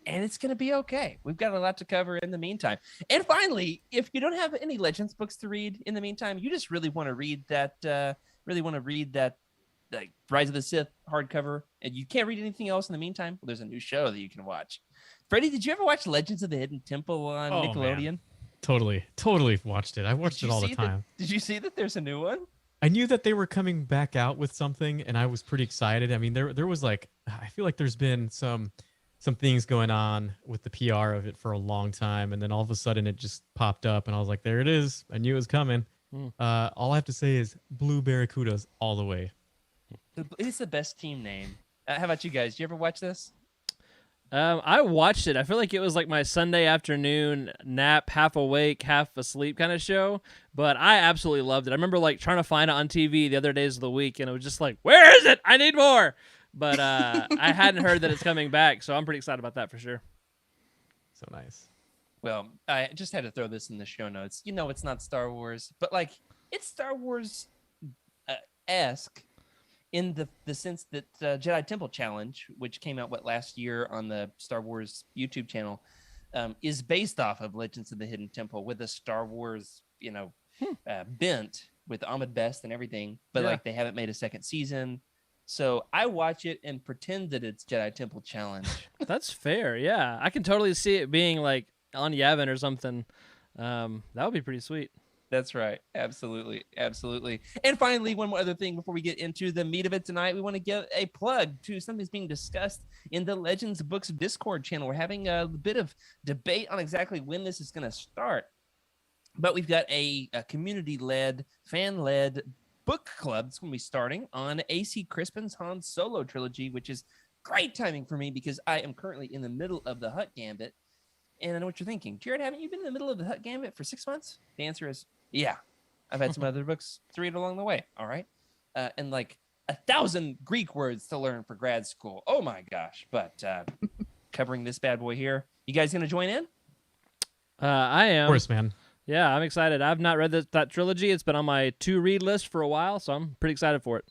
And it's going to be okay. We've got a lot to cover in the meantime. And finally, if you don't have any Legends books to read in the meantime, you just really want to read that like Rise of the Sith hardcover, and you can't read anything else in the meantime, well, there's a new show that you can watch. Freddie, did you ever watch Legends of the Hidden Temple on Nickelodeon? Man. Totally watched it. I watched it all the time. Did you see that there's a new one? I knew that they were coming back out with something, and I was pretty excited. I mean, there was like, I feel like there's been some things going on with the PR of it for a long time, and then all of a sudden it just popped up, and I was like, there it is. I knew it was coming. All I have to say is Blue Barracudas all the way. It's the best team name. How about you guys? Did you ever watch this? I watched it. I feel like it was like my Sunday afternoon nap, half awake, half asleep kind of show. But I absolutely loved it. I remember like trying to find it on TV the other days of the week, and it was just like, where is it? I need more. But I hadn't heard that it's coming back, so I'm pretty excited about that for sure. So nice. Well, I just had to throw this in the show notes. You know, it's not Star Wars, but like it's Star Wars esque in the sense that Jedi Temple Challenge, which came out last year on the Star Wars YouTube channel, is based off of Legends of the Hidden Temple with a Star Wars, bent with Ahmed Best and everything. But like they haven't made a second season. So I watch it and pretend that it's Jedi Temple Challenge. That's fair. Yeah, I can totally see it being like on Yavin or something. That would be pretty sweet. That's right. Absolutely. And finally, one more other thing before we get into the meat of it tonight, we want to give a plug to something that's being discussed in the Legends Books Discord channel. We're having a bit of debate on exactly when this is going to start. But we've got a community-led, fan-led book club that's going to be starting on A.C. Crispin's Han Solo trilogy, which is great timing for me because I am currently in the middle of the Hutt Gambit. And I know what you're thinking. Jared, haven't you been in the middle of the Hutt Gambit for 6 months? The answer is, yeah. I've had some other books to read along the way. All right. And like 1,000 Greek words to learn for grad school. Oh my gosh. But covering this bad boy here. You guys going to join in? I am. Of course, man. Yeah, I'm excited. I've not read that trilogy. It's been on my to-read list for a while, so I'm pretty excited for it.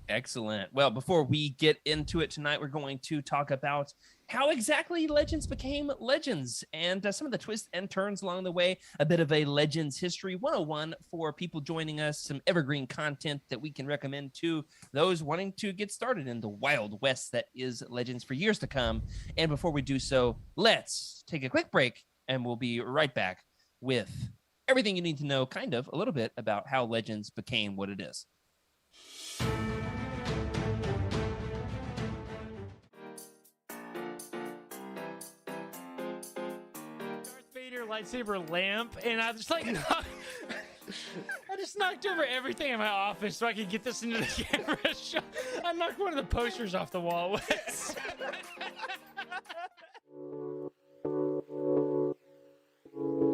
Excellent. Well, before we get into it tonight, we're going to talk about how exactly Legends became Legends and some of the twists and turns along the way, a bit of a Legends History 101 for people joining us, some evergreen content that we can recommend to those wanting to get started in the Wild West that is Legends for years to come. And before we do so, let's take a quick break, and we'll be right back with everything you need to know, kind of a little bit about how Legends became what it is. Lightsaber lamp, and I just like I just knocked over everything in my office so I could get this into the camera shot. I knocked one of the posters off the wall.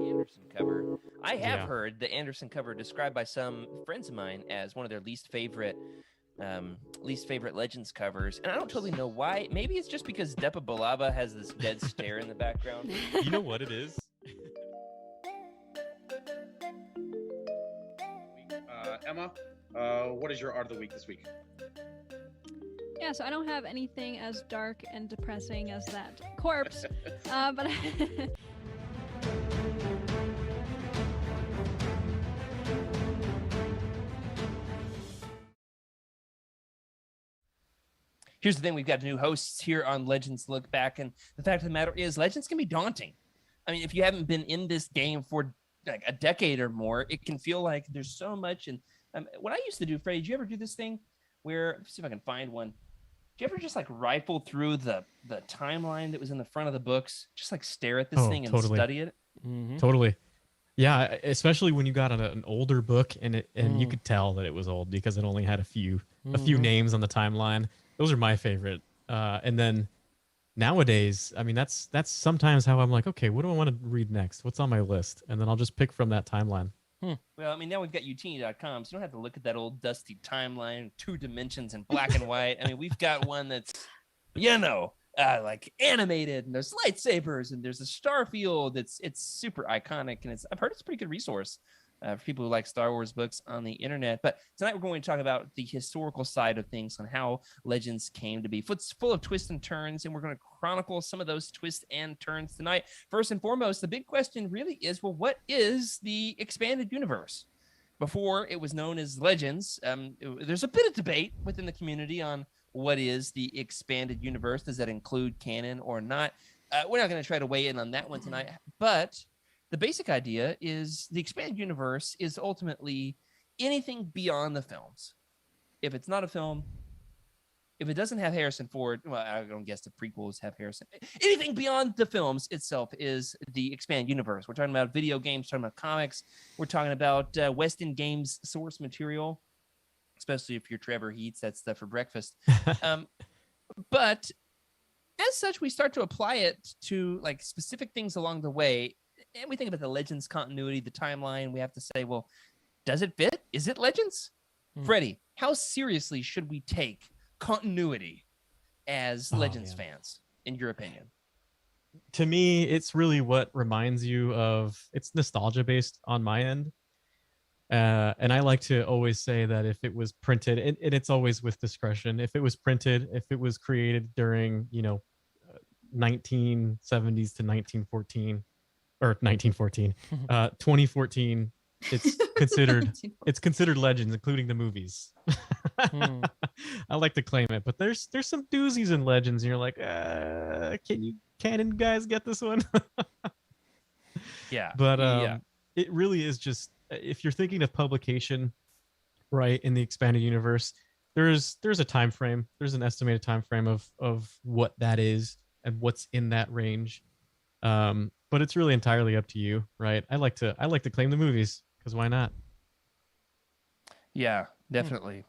Anderson cover. I have heard the Anderson cover described by some friends of mine as one of their least favorite Legends covers, and I don't totally know why. Maybe it's just because Depa Billaba has this dead stare in the background. You know what it is? Emma, what is your art of the week this week? Yeah, so I don't have anything as dark and depressing as that corpse, but Here's the thing. We've got new hosts here on Legends Look Back, and the fact of the matter is Legends can be daunting. I mean, if you haven't been in this game for like a decade or more, it can feel like there's so much. And what I used to do, Freddie, did you ever do this thing where, let's see if I can find one. Did you ever just like rifle through the timeline that was in the front of the books? Just like stare at this thing and study it? Mm-hmm. Totally. Yeah, especially when you got an older book and you could tell that it was old because it only had a few names on the timeline. Those are my favorite. And then nowadays, I mean, that's sometimes how I'm like, okay, what do I want to read next? What's on my list? And then I'll just pick from that timeline. Well, I mean, now we've got Youtini.com, so you don't have to look at that old dusty timeline, 2 dimensions in black and white. I mean, we've got one that's, like animated, and there's lightsabers, and there's a starfield. It's super iconic, and I've heard it's a pretty good resource for people who like Star Wars books on the internet. But tonight we're going to talk about the historical side of things on how Legends came to be. It's full of twists and turns, and we're going to chronicle some of those twists and turns tonight. First and foremost, the big question really is, well, what is the expanded universe? before it was known as Legends. There's a bit of debate within the community on what is the expanded universe. Does that include canon or not? We're not going to try to weigh in on that one tonight, but the basic idea is the expanded universe is ultimately anything beyond the films. If it's not a film, if it doesn't have Harrison Ford, well, I don't guess the prequels have Harrison. Anything beyond the films itself is the expanded universe. We're talking about video games, talking about comics. We're talking about West End Games source material, especially if you're Trevor, he eats that stuff for breakfast. But as such, we start to apply it to like specific things along the way. And we think about the Legends continuity, the timeline. We have to say, well, does it fit? Is it Legends? Freddie, how seriously should we take continuity as Legends fans, in your opinion? To me, it's really what reminds you of, it's nostalgia based on my end. And I like to always say that if it was printed, and it's always with discretion, if it was printed, if it was created during, 1970s to 1914 or 1914, 2014, it's considered Legends, including the movies. I like to claim it, but there's some doozies in Legends, and you're like, can you canon guys get this one? Yeah. But it really is just, if you're thinking of publication, right, in the expanded universe, there's a time frame, there's an estimated time frame of what that is and what's in that range. But it's really entirely up to you, right? I like to claim the movies, because why not? Yeah, definitely.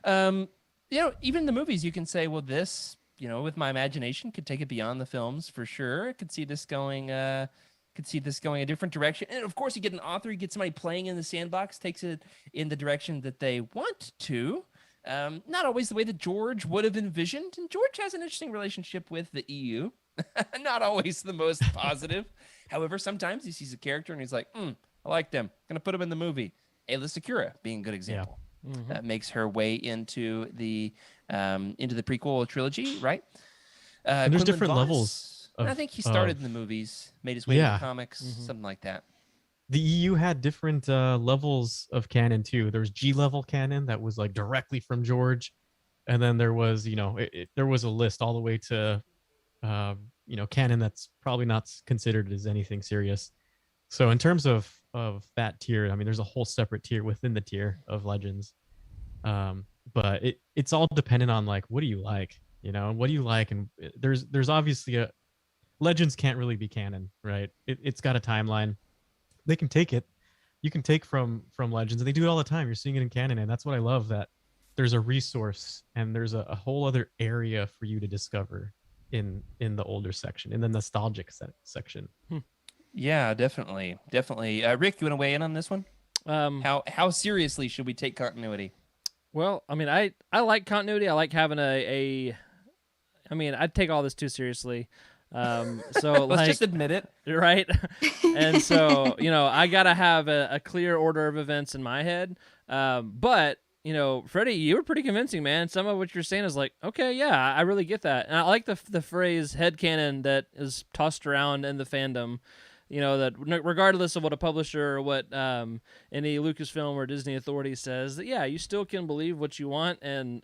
Even the movies, you can say, well, this, with my imagination, could take it beyond the films for sure. I could see this going a different direction. And of course, you get an author, you get somebody playing in the sandbox, takes it in the direction that they want to. Not always the way that George would have envisioned. And George has an interesting relationship with the EU. Not always the most positive. However, sometimes he sees a character and he's like, I like them. Gonna put them in the movie. Ayla Secura being a good example. Yeah. That makes her way into the prequel trilogy, right? And there's different Voss, levels. I think he started in the movies, made his way to the comics, something like that. The EU had different levels of canon too. There was G-level canon that was like directly from George, and then there was, there was a list all the way to, canon that's probably not considered as anything serious. So in terms of that tier, I mean, there's a whole separate tier within the tier of Legends. But it's all dependent on like, what do you like? What do you like? And there's obviously Legends can't really be canon, right? It's got a timeline. They can take it. You can take from Legends, and they do it all the time. You're seeing it in canon, and that's what I love, that there's a resource and there's a whole other area for you to discover in the older section, in the nostalgic section. Yeah, definitely. Rick, you want to weigh in on this one? How seriously should we take continuity? Well, I mean, I like continuity. I like having I mean, I'd take all this too seriously. So let's just admit it, right? And so, I gotta have a clear order of events in my head. But Freddie, you were pretty convincing, man. Some of what you're saying is like, okay, yeah, I really get that. And I like the phrase headcanon that is tossed around in the fandom. That regardless of what a publisher or what any Lucasfilm or Disney authority says, that yeah, you still can believe what you want, and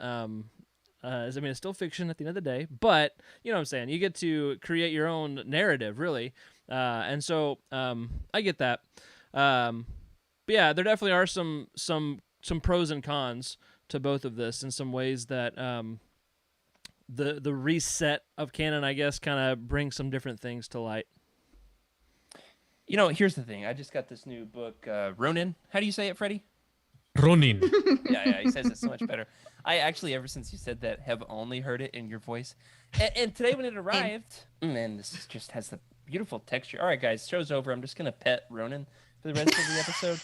it's still fiction at the end of the day. But you know what I'm saying, you get to create your own narrative, really, and so I get that. But yeah, there definitely are some pros and cons to both of this in some ways that the reset of canon, I guess, kind of brings some different things to light. Here's the thing. I just got this new book, Ronin. How do you say it, Freddie? Ronin. Yeah, he says it so much better. I actually, ever since you said that, have only heard it in your voice. And today when it arrived, man, this just has the beautiful texture. All right, guys, show's over. I'm just going to pet Ronin for the rest of the episode.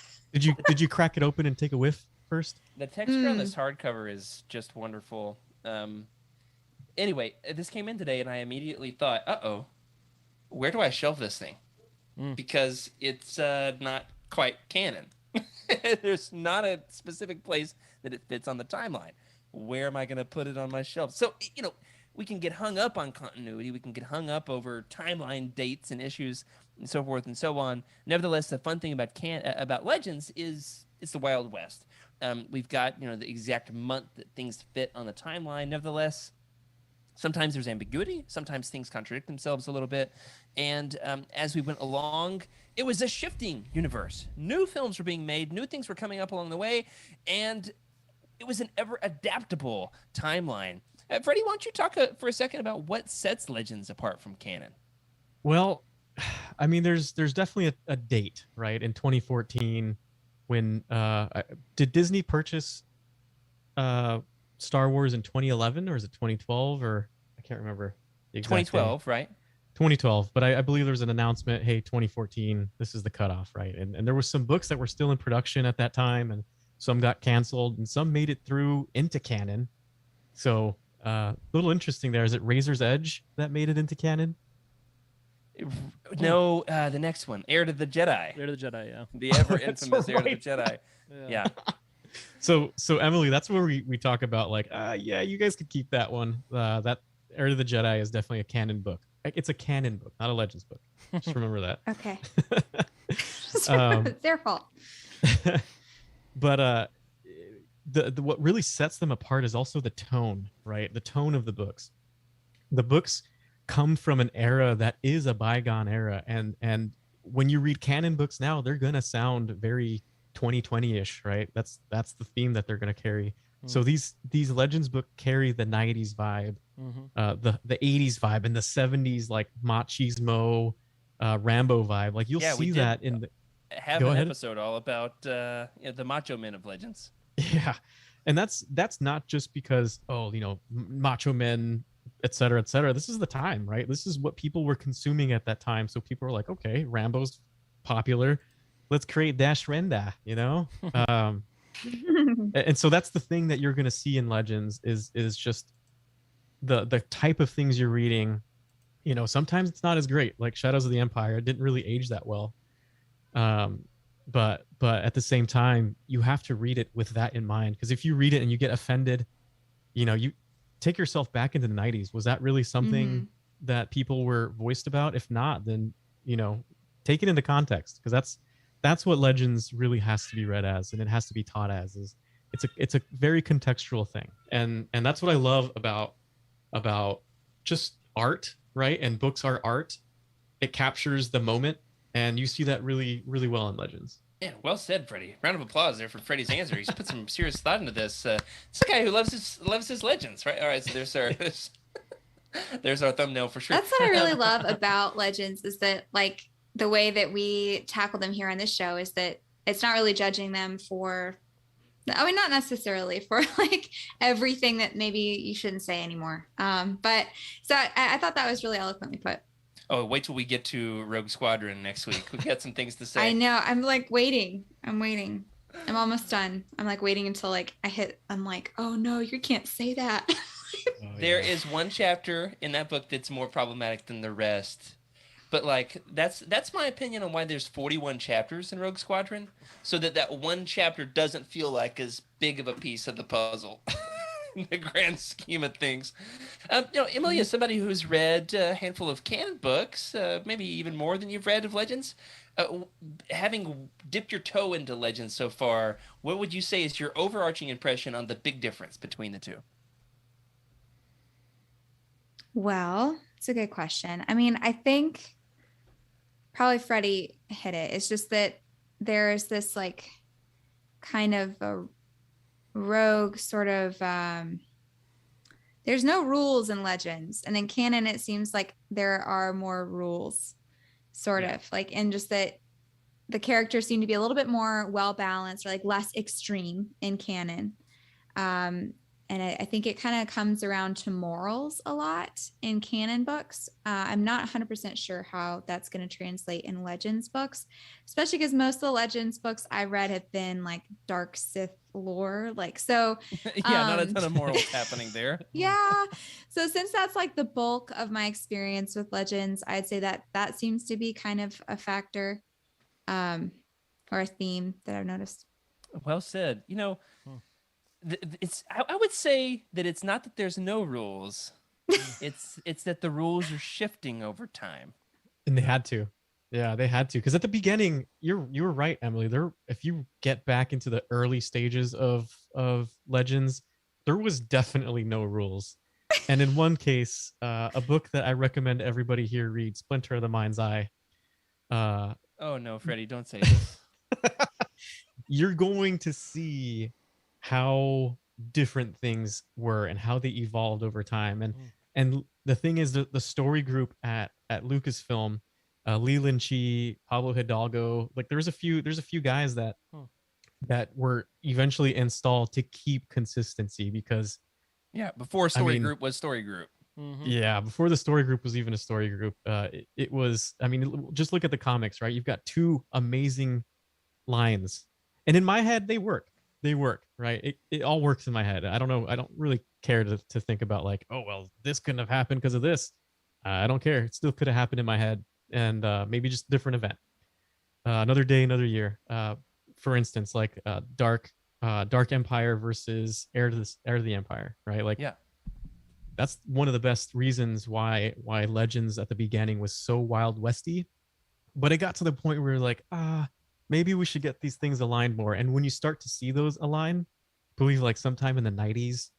Did you crack it open and take a whiff first? The texture on this hardcover is just wonderful. Anyway, this came in today, and I immediately thought, uh-oh, where do I shelve this thing? Because it's not quite canon. There's not a specific place that it fits on the timeline. Where am I going to put it on my shelf? So, we can get hung up on continuity. We can get hung up over timeline dates and issues and so forth and so on. Nevertheless, the fun thing about Legends is it's the Wild West. We've got the exact month that things fit on the timeline. Nevertheless, sometimes there's ambiguity. Sometimes things contradict themselves a little bit. And as we went along, it was a shifting universe. New films were being made. New things were coming up along the way. And it was an ever adaptable timeline. Freddie, why don't you talk for a second about what sets Legends apart from canon? Well, I mean, there's definitely a date, right? In 2014, when did Disney purchase Star Wars in 2011, or is it 2012, or I can't remember the exact 2012, date. right? 2012, but I believe there was an announcement, hey, 2014, this is the cutoff, right? And there was some books that were still in production at that time, and some got canceled, and some made it through into canon. So a little interesting there. Is it Razor's Edge that made it into canon? No, the next one, Heir to the Jedi. Heir to the Jedi, yeah. The ever infamous Heir to the Jedi. Yeah. So Emily, that's where we talk about like, yeah, you guys could keep that one. That Heir to the Jedi is definitely a canon book. It's a canon book, not a Legends book. Just remember that. Okay. It's their fault. But the what really sets them apart is also the tone, right? The tone of the books. The books come from an era that is a bygone era, and when you read canon books now, they're gonna sound very 2020-ish, right? That's the theme that they're gonna carry. So these Legends book carry the 90s vibe, the 80s vibe, and the 70s like machismo, Rambo vibe. Like you'll see that in the have an episode all about the macho men of Legends. Yeah, and that's not just because macho men, et cetera, et cetera. This is the time, right? This is what people were consuming at that time. So people were like, okay, Rambo's popular, let's create Dash Renda, and so that's the thing that you're going to see in Legends is just the type of things you're reading. Sometimes it's not as great, like Shadows of the Empire. It didn't really age that well. But at the same time, you have to read it with that in mind, because if you read it and you get offended, you take yourself back into the 90s. Was that really something that people were voiced about? If not, then take it into context, because that's what Legends really has to be read as, and it has to be taught as. It's a very contextual thing, and that's what I love about just art, right? And books are art. It captures the moment, and you see that really, really well in Legends. Yeah, well said, Freddie. Round of applause there for Freddie's answer. He's put some serious thought into this. This guy who loves his Legends, right? All right, so there's our thumbnail for sure. That's what I really love about Legends, is that like the way that we tackle them here on this show is that it's not really judging them for, not necessarily for like everything that maybe you shouldn't say anymore. But so I thought that was really eloquently put. Oh, wait till we get to Rogue Squadron next week. We got some things to say. I know. I'm like waiting. I'm waiting. I'm almost done. I'm like waiting until like I'm like, oh no, you can't say that. There is one chapter in that book that's more problematic than the rest. But like that's my opinion on why there's 41 chapters in Rogue Squadron, so that one chapter doesn't feel like as big of a piece of the puzzle. In the grand scheme of things. Emily, as somebody who's read a handful of canon books, maybe even more than you've read of Legends, having dipped your toe into Legends so far, what would you say is your overarching impression on the big difference between the two? Well, it's a good question. I mean, I think probably Freddie hit it. It's just that there's this like kind of a rogue sort of there's no rules in Legends, and in canon it seems like there are more rules, sort of like, and just that the characters seem to be a little bit more well balanced, or like less extreme in canon. And I think it kind of comes around to morals a lot in canon books. I'm not 100% sure how that's going to translate in Legends books, especially because most of the Legends books I read have been like dark Sith lore. Like, so not a ton of morals happening there. Yeah. So since that's like the bulk of my experience with Legends, I'd say that seems to be kind of a factor or a theme that I've noticed. Well said. I would say that it's not that there's no rules, It's that the rules are shifting over time. And they had to. Yeah, they had to. Because at the beginning, you were right, Emily. If you get back into the early stages of Legends, there was definitely no rules. And in one case, a book that I recommend everybody here read, Splinter of the Mind's Eye. Oh no, Freddie, don't say this. You're going to see how different things were and how they evolved over time. And the thing is, the story group at Lucasfilm, Leland Chi, Pablo Hidalgo, like there's a few guys that were eventually installed to keep consistency because before story group was story group. Yeah, before the story group was even a story group, it was. I mean, just look at the comics, right? You've got two amazing lines, and in my head, they work. They work, right? It all works in my head. I don't know. I don't really care to think about like, oh well, this couldn't have happened because of this. I don't care. It still could have happened in my head, and maybe just a different event. Another day, another year. For instance, like Dark Empire versus Heir to the Empire, right? Like, that's one of the best reasons why Legends at the beginning was so Wild Westy. But it got to the point where you're like, maybe we should get these things aligned more. And when you start to see those align, I believe like sometime in the 90s,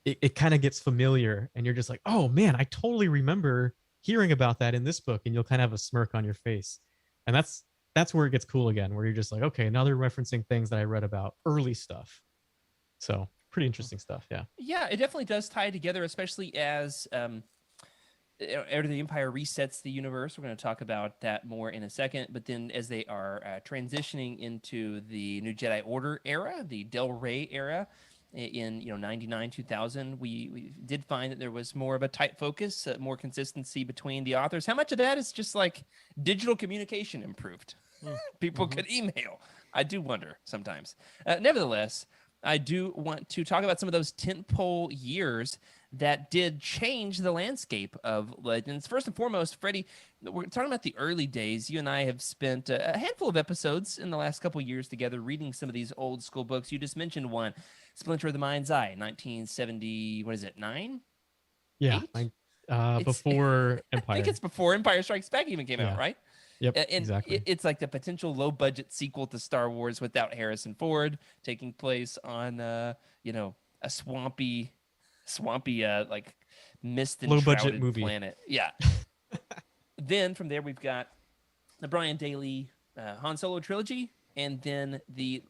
it kind of gets familiar and you're just like, oh man, I totally remember hearing about that in this book, and you'll kind of have a smirk on your face. And that's where it gets cool again, where you're just like, okay, now they're referencing things that I read about, early stuff. So pretty interesting stuff. Yeah, it definitely does tie together, especially as Heir to the Empire resets the universe. We're going to talk about that more in a second. But then as they are transitioning into the new Jedi Order era, the Del Rey era, in 99, 2000, we did find that there was more of a tight focus, more consistency between the authors. How much of that is just like digital communication improved? People could email. I do wonder sometimes. Nevertheless, I do want to talk about some of those tentpole years that did change the landscape of Legends. First and foremost, Freddie, we're talking about the early days. You and I have spent a handful of episodes in the last couple of years together reading some of these old school books. You just mentioned one, Splinter of the Mind's Eye, 1970, what is it, 9? Yeah, before Empire. I think it's before Empire Strikes Back even came out, right? Yep, and exactly. It's like the potential low-budget sequel to Star Wars without Harrison Ford, taking place on, a swampy, like mist and low-budget movie planet. Yeah. Then from there we've got the Brian Daley Han Solo trilogy, and then the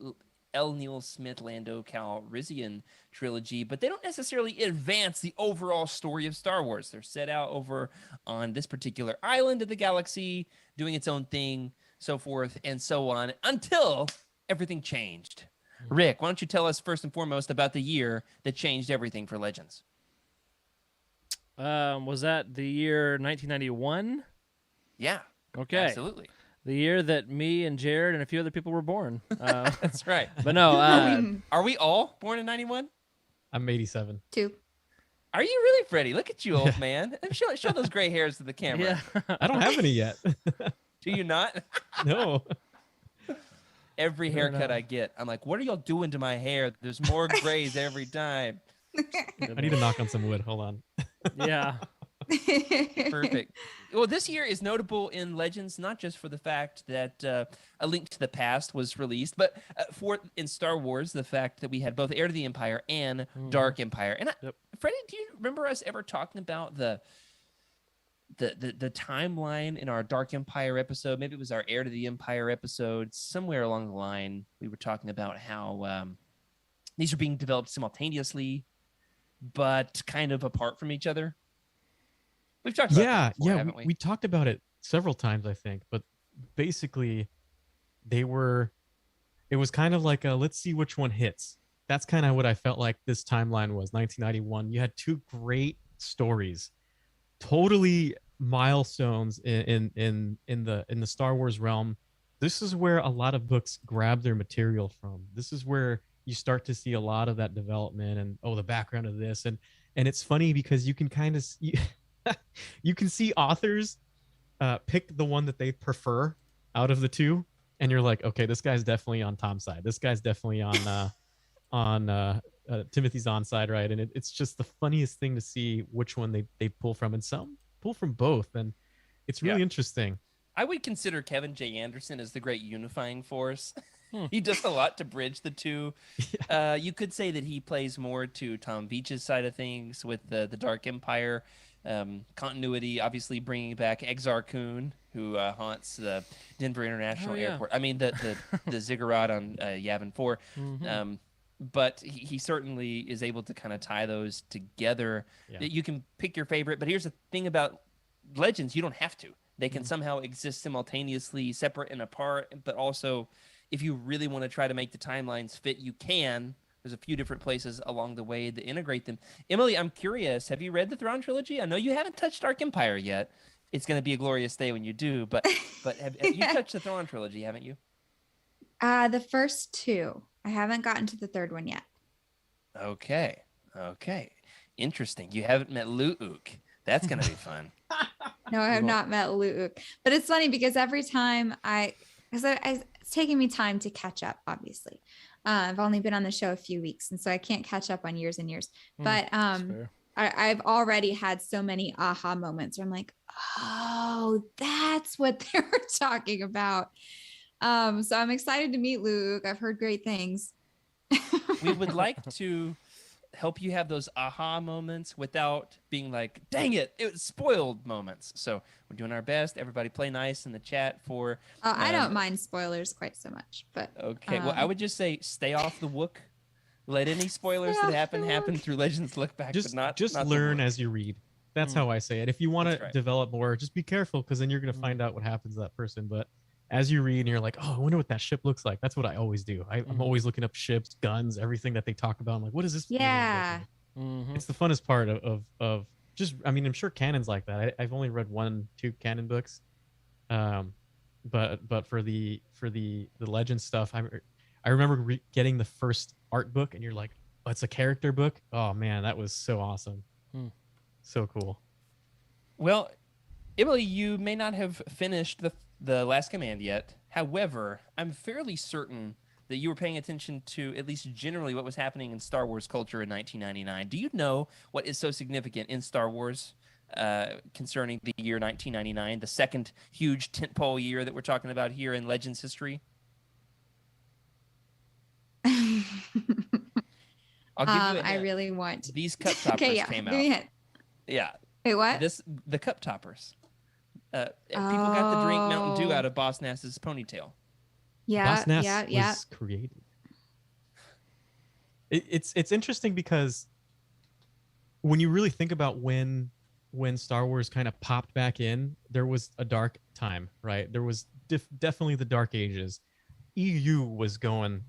L. Neil Smith Lando Calrissian trilogy, but they don't necessarily advance the overall story of Star Wars. They're set out over on this particular island of the galaxy, doing its own thing, so forth and so on, until everything changed. Rick, why don't you tell us first and foremost about the year that changed everything for Legends? Was that the year 1991? Yeah. Okay. Absolutely. The year that me and Jared and a few other people were born. That's right. But no. Are we all born in 91? I'm 87. 2. Are you really, Freddie? Look at you, old man. Show those gray hairs to the camera. Yeah. I don't have any yet. Do you not? No. Every haircut I get, I'm like, what are y'all doing to my hair? There's more grays every time. I need to knock on some wood. Hold on. Yeah. Perfect. Well, this year is notable in Legends, not just for the fact that A Link to the Past was released, but in Star Wars, the fact that we had both Heir to the Empire and Dark Empire. And Freddie, do you remember us ever talking about the timeline in our Dark Empire episode? Maybe it was our Heir to the Empire episode. Somewhere along the line, we were talking about how these are being developed simultaneously, but kind of apart from each other. We've talked about that before, haven't we? We talked about it several times, I think, but basically it was kind of like let's see which one hits. That's kind of what I felt like this timeline was. 1991, you had two great stories, totally milestones in the Star Wars realm. This is where a lot of books grab their material from. This is where you start to see a lot of that development and the background of this, and it's funny because you can kind of you can see authors pick the one that they prefer out of the two, and you're like, okay, this guy's definitely on Tom's side. This guy's definitely on Timothy Zahn's side, right? And it's just the funniest thing to see which one they pull from, and some pull from both, and it's really interesting. I would consider Kevin J. Anderson as the great unifying force. Hmm. He does a lot to bridge the two. You could say that he plays more to Tom Veitch's side of things with the Dark Empire continuity, obviously bringing back Exar Kun, who haunts the Denver International Airport. I mean, the ziggurat on Yavin 4. Mhm. But he certainly is able to kind of tie those together. Yeah. You can pick your favorite, but here's the thing about Legends, you don't have to. They can somehow exist simultaneously, separate and apart, but also if you really want to try to make the timelines fit, you can. There's a few different places along the way to integrate them. Emily, I'm curious, have you read the Throne Trilogy? I know you haven't touched Dark Empire yet. It's going to be a glorious day when you do, but have you touched the Throne Trilogy, haven't you? The first two. I haven't gotten to the third one yet. Okay. Interesting. You haven't met Luuk. That's going to be fun. No, I have not met Luke. But it's funny because every time it's taking me time to catch up, obviously. I've only been on the show a few weeks, and so I can't catch up on years and years. But I've already had so many aha moments where I'm like, oh, that's what they were talking about. So I'm excited to meet Luke. I've heard great things. We would like to help you have those aha moments without being like, dang it, it was spoiled moments. So we're doing our best. Everybody play nice in the chat for... I don't mind spoilers quite so much, but... Okay, well, I would just say stay off the Wook. Let any spoilers that happen through Legends Lookback, Just but not learn as you read. That's how I say it. If you want to develop more, just be careful, because then you're going to find out what happens to that person. But as you read and you're like, oh, I wonder what that ship looks like. That's what I always do. I'm always looking up ships, guns, everything that they talk about. I'm like, what is this? Yeah. It's the funnest part of just, I mean, I'm sure canon's like that. I've only read 1-2 canon books. But for the legend stuff, I remember getting the first art book and you're like, oh, it's a character book. Oh man, that was so awesome. So cool. Well, Emily, you may not have finished the Last Command yet. However, I'm fairly certain that you were paying attention to at least generally what was happening in Star Wars culture in 1999. Do you know what is so significant in Star Wars concerning the year 1999, the second huge tentpole year that we're talking about here in Legends history? I'll give you a hint. I really want to. These cup toppers came out. Give me a hint. Yeah. Wait, what? The cup toppers. People got to drink Mountain Dew out of Boss Nass's ponytail. Yeah, Boss Nass was created. It's interesting because when you really think about when Star Wars kind of popped back in, there was a dark time, right? There was definitely the Dark Ages. EU was going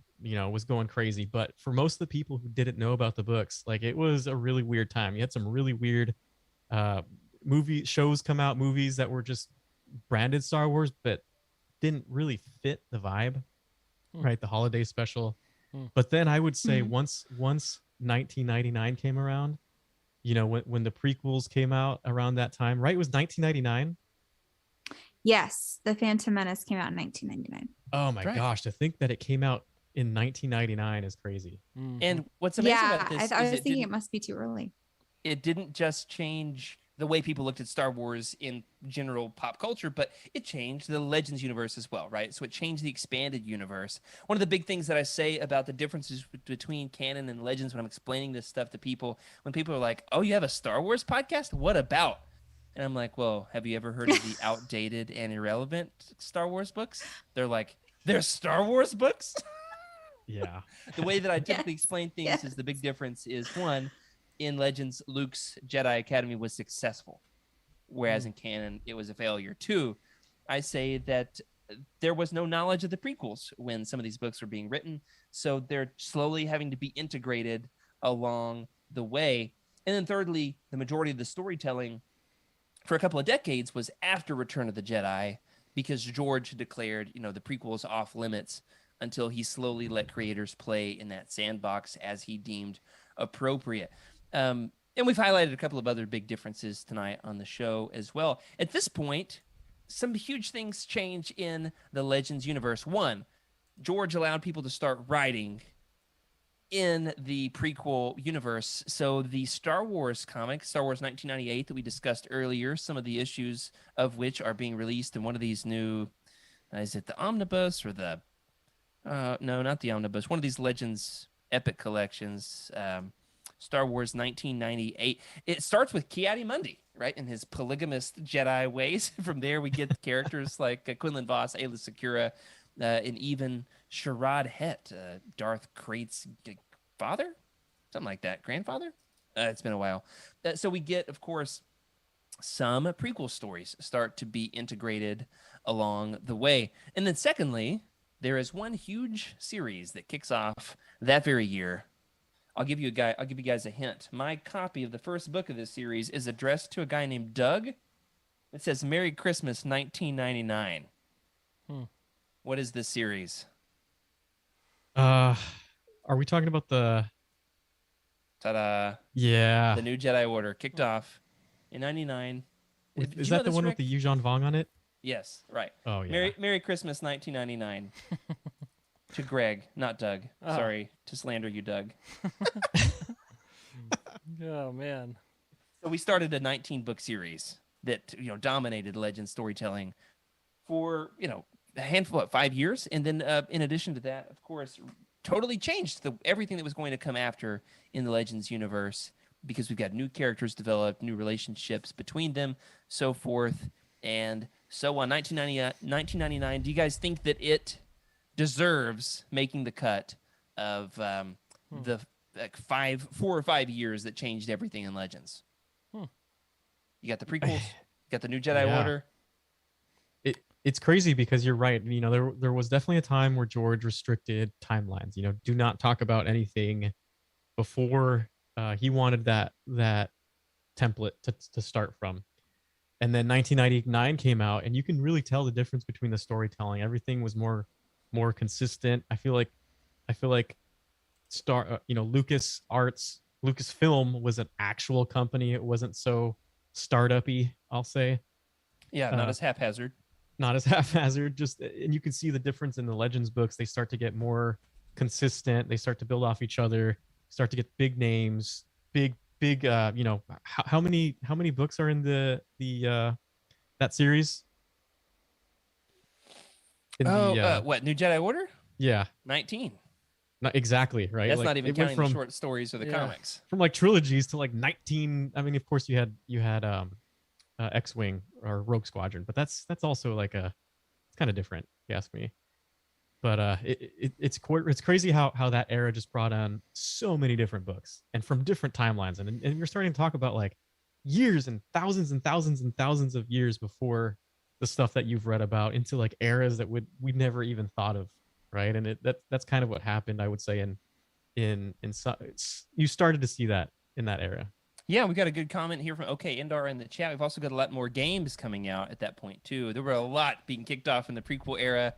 crazy, but for most of the people who didn't know about the books, like, it was a really weird time. You had some really weird shows come out, movies that were just branded Star Wars but didn't really fit the vibe, right? The holiday special. But then I would say once 1999 came around, when the prequels came out around that time, right? It was 1999. Yes, The Phantom Menace came out in 1999. Oh my gosh, to think that it came out in 1999 is crazy. And what's amazing about this I was thinking it must be too early. It didn't just change the way people looked at Star Wars in general pop culture, but it changed the Legends universe as well, right? So it changed the expanded universe. One of the big things that I say about the differences between canon and Legends when I'm explaining this stuff to people, when people are like, oh, you have a Star Wars podcast? What about? And I'm like, well, have you ever heard of the outdated and irrelevant Star Wars books? They're like, there's Star Wars books? Yeah. The way that I typically explain things is the big difference is, one, in Legends, Luke's Jedi Academy was successful, whereas in canon, it was a failure. Two, I say that there was no knowledge of the prequels when some of these books were being written, so they're slowly having to be integrated along the way. And then thirdly, the majority of the storytelling for a couple of decades was after Return of the Jedi, because George declared, the prequels off limits until he slowly let creators play in that sandbox as he deemed appropriate. And we've highlighted a couple of other big differences tonight on the show as well. At this point, some huge things change in the Legends universe. One, George allowed people to start writing in the prequel universe. So the Star Wars comic, Star Wars 1998, that we discussed earlier, some of the issues of which are being released in one of these new, is it the Omnibus or the, no, not the Omnibus, one of these Legends Epic collections, Star Wars 1998. It starts with Ki-Adi-Mundi, right, in his polygamous Jedi ways. From there, we get characters like Quinlan Vos, Aayla Secura, and even Sharad Het, Darth Krait's father, something like that, grandfather. It's been a while. So we get, of course, some prequel stories start to be integrated along the way, and then secondly, there is one huge series that kicks off that very year. I'll give you guys a hint. My copy of the first book of this series is addressed to a guy named Doug. It says "Merry Christmas, 1999." What is this series? Are we talking about the? Ta-da! Yeah. The New Jedi Order kicked off in '99. Is that the one with the Yuuzhan Vong on it? Yes, right. Oh yeah. Merry Christmas, 1999. To Greg, not Doug. Oh. Sorry to slander you, Doug. Oh man. So we started a 19-book series that dominated Legend storytelling for a handful of 5 years, and then in addition to that, of course, totally changed everything that was going to come after in the Legends universe, because we've got new characters developed, new relationships between them, so forth and so on. 1999. Do you guys think that it deserves making the cut of the 4 or 5 years that changed everything in Legends? You got the prequels, you got the New Jedi Order. It's crazy because you're right. There was definitely a time where George restricted timelines. Do not talk about anything before he wanted that template to start from. And then 1999 came out, and you can really tell the difference between the storytelling. Everything was more consistent. I feel like Lucasfilm was an actual company. It wasn't so startup-y, I'll say. Yeah, not as haphazard. Not as haphazard. And you can see the difference in the Legends books. They start to get more consistent. They start to build off each other. Start to get big names, big. How many books are in the that series? What, New Jedi Order? Yeah, 19. Not exactly, right? That's like, not even counting the short stories or the comics. From like trilogies to like 19. I mean, of course you had X-Wing or Rogue Squadron, but that's also like it's kind of different, if you ask me. But it's crazy how that era just brought on so many different books and from different timelines, and you're starting to talk about like years and thousands and thousands and thousands of years before the stuff that you've read about, into like eras that we never even thought of, right? And that's kind of what happened, I would say, you started to see that in that era. Yeah, we got a good comment here from OK Indar in the chat. We've also got a lot more games coming out at that point too. There were a lot being kicked off in the prequel era.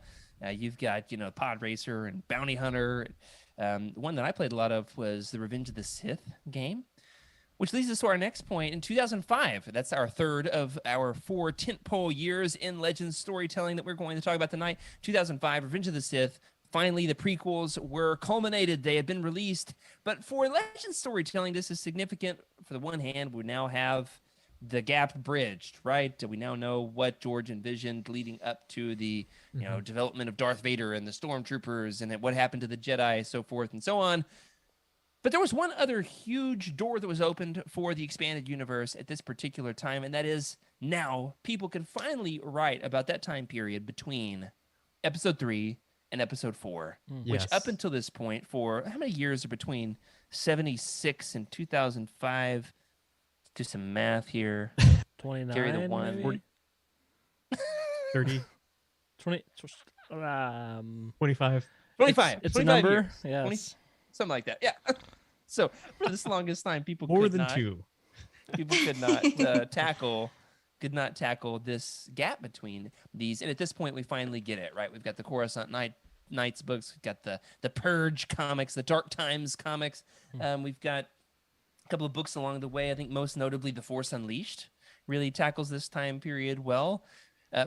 You've got Pod Racer and Bounty Hunter. One that I played a lot of was the Revenge of the Sith game, which leads us to our next point in 2005. That's our third of our 4 tentpole years in Legends storytelling that we're going to talk about tonight. 2005, Revenge of the Sith. Finally, the prequels were culminated. They had been released. But for Legends storytelling, this is significant. For the one hand, we now have the gap bridged, right? We now know what George envisioned leading up to the development of Darth Vader and the Stormtroopers, and what happened to the Jedi, so forth and so on. But there was one other huge door that was opened for the expanded universe at this particular time, and that is now people can finally write about that time period between Episode 3 and Episode 4, which up until this point, for how many years are between 76 and 2005? Do some math here. 29. Carry the 1. 40, 30. 20. 25. 25. It's 25 a number. years. Yes. 20, something like that. Yeah. So for this longest time, people More could than not, 2. People could not tackle this gap between these. And at this point, we finally get it, right? We've got the Coruscant Knights books. We've got the Purge comics, the Dark Times comics. We've got a couple of books along the way. I think most notably The Force Unleashed really tackles this time period well,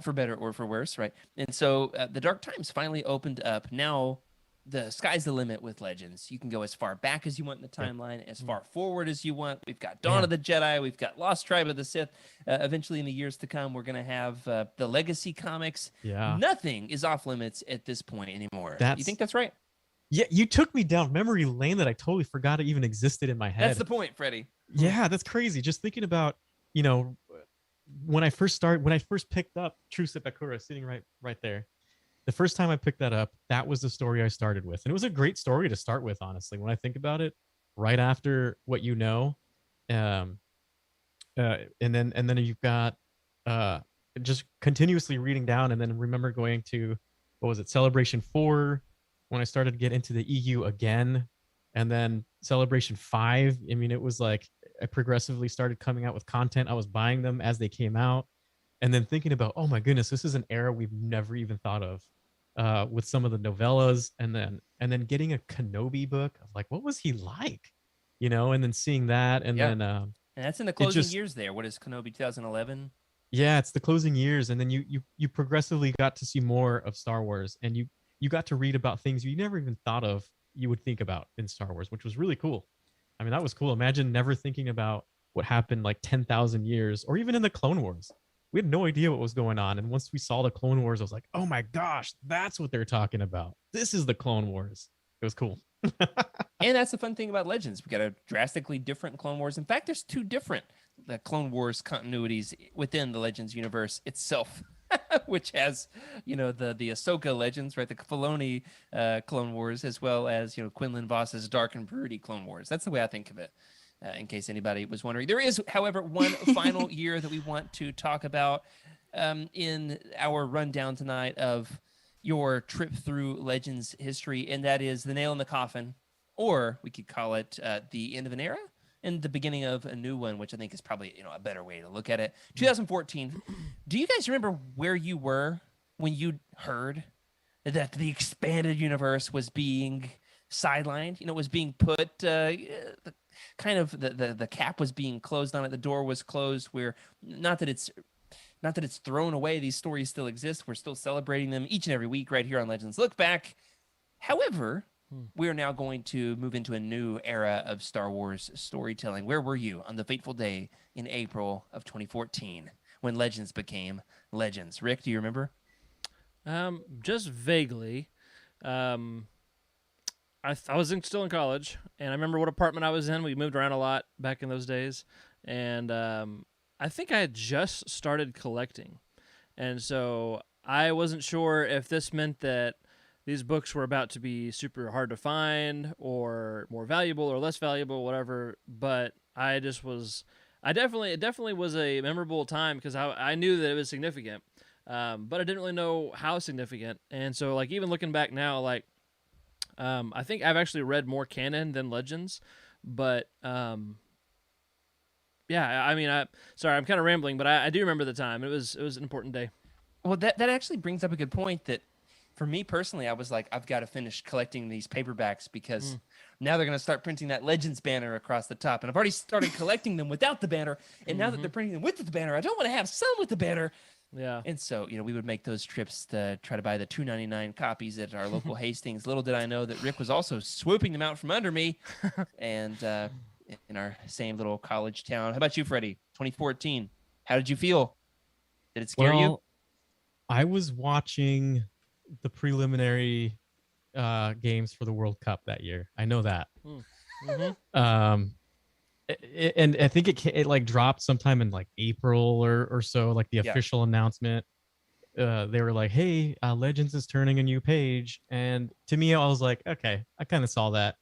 for better or for worse, right? And so the Dark Times finally opened up. Now the sky's the limit with Legends. You can go as far back as you want in the timeline, as far forward as you want. We've got Dawn of the Jedi. We've got Lost Tribe of the Sith. Eventually, in the years to come, we're going to have the Legacy comics. Yeah. Nothing is off limits at this point anymore. You think that's right? Yeah, you took me down memory lane that I totally forgot it even existed in my head. That's the point, Freddie. Yeah, that's crazy. Just thinking about, you know, when I first picked up True Sepakura sitting right there. The first time I picked that up, that was the story I started with. And it was a great story to start with, honestly, when I think about it, right after What You Know. And then you've got just continuously reading down, and then remember going to, what was it, Celebration 4, when I started to get into the EU again, and then Celebration 5. I mean, it was like I progressively started coming out with content. I was buying them as they came out, and then thinking about, oh my goodness, this is an era we've never even thought of, with some of the novellas, and then getting a Kenobi book of like, what was he like, you know, and then seeing that, and then and that's in the closing years there. What is Kenobi 2011? Yeah, it's the closing years, and then you progressively got to see more of Star Wars, and you got to read about things you never even thought of you would think about in Star Wars, which was really cool. I mean, that was cool. Imagine never thinking about what happened like 10,000 years, or even in the Clone Wars. We had no idea what was going on, and once we saw the Clone Wars, I was like, oh my gosh, that's what they're talking about. This is the Clone Wars. It was cool. And that's the fun thing about Legends. We got a drastically different Clone Wars. In fact, there's two different Clone Wars continuities within the Legends universe itself, which has, you know, the Ahsoka Legends, right? The Filoni Clone Wars, as well as, you know, Quinlan Voss's Dark and Broody Clone Wars. That's the way I think of it, in case anybody was wondering. There is, however, one final year that we want to talk about in our rundown tonight of your trip through Legends history, and that is the nail in the coffin, or we could call it the end of an era and the beginning of a new one, which I think is probably, you know, a better way to look at it. 2014. Do you guys remember where you were when you heard that the expanded universe was being sidelined? You know, it was being put the cap was being closed on it. The door was closed. Where not that it's thrown away. These stories still exist. We're still celebrating them each and every week right here on Legends Lookback. However, we are now going to move into a new era of Star Wars storytelling. Where were you on the fateful day in April of 2014 when Legends became Legends? Rick, do you remember? Just vaguely. I was still in college, and I remember what apartment I was in. We moved around a lot back in those days, and I think I had just started collecting, and so I wasn't sure if this meant that these books were about to be super hard to find or more valuable or less valuable, whatever. But it definitely was a memorable time because I knew that it was significant, but I didn't really know how significant. And so, like, even looking back now, like, I think I've actually read more canon than Legends, but yeah, I mean, sorry, I'm kind of rambling, but I do remember the time. It was an important day. Well, that actually brings up a good point that for me personally, I was like, I've got to finish collecting these paperbacks because now they're going to start printing that Legends banner across the top. And I've already started collecting them without the banner. And now that they're printing them with the banner, I don't want to have some with the banner. Yeah. And so, you know, we would make those trips to try to buy the $2.99 copies at our local Hastings. Little did I know that Rick was also swooping them out from under me and in our same little college town. How about you, Freddie? 2014. How did you feel? Did it scare you? I was watching the preliminary games for the World Cup that year. I know that. And I think it like dropped sometime in like April or so, like the official announcement. They were like, hey, Legends is turning a new page. And to me, I was like, okay, I kind of saw that.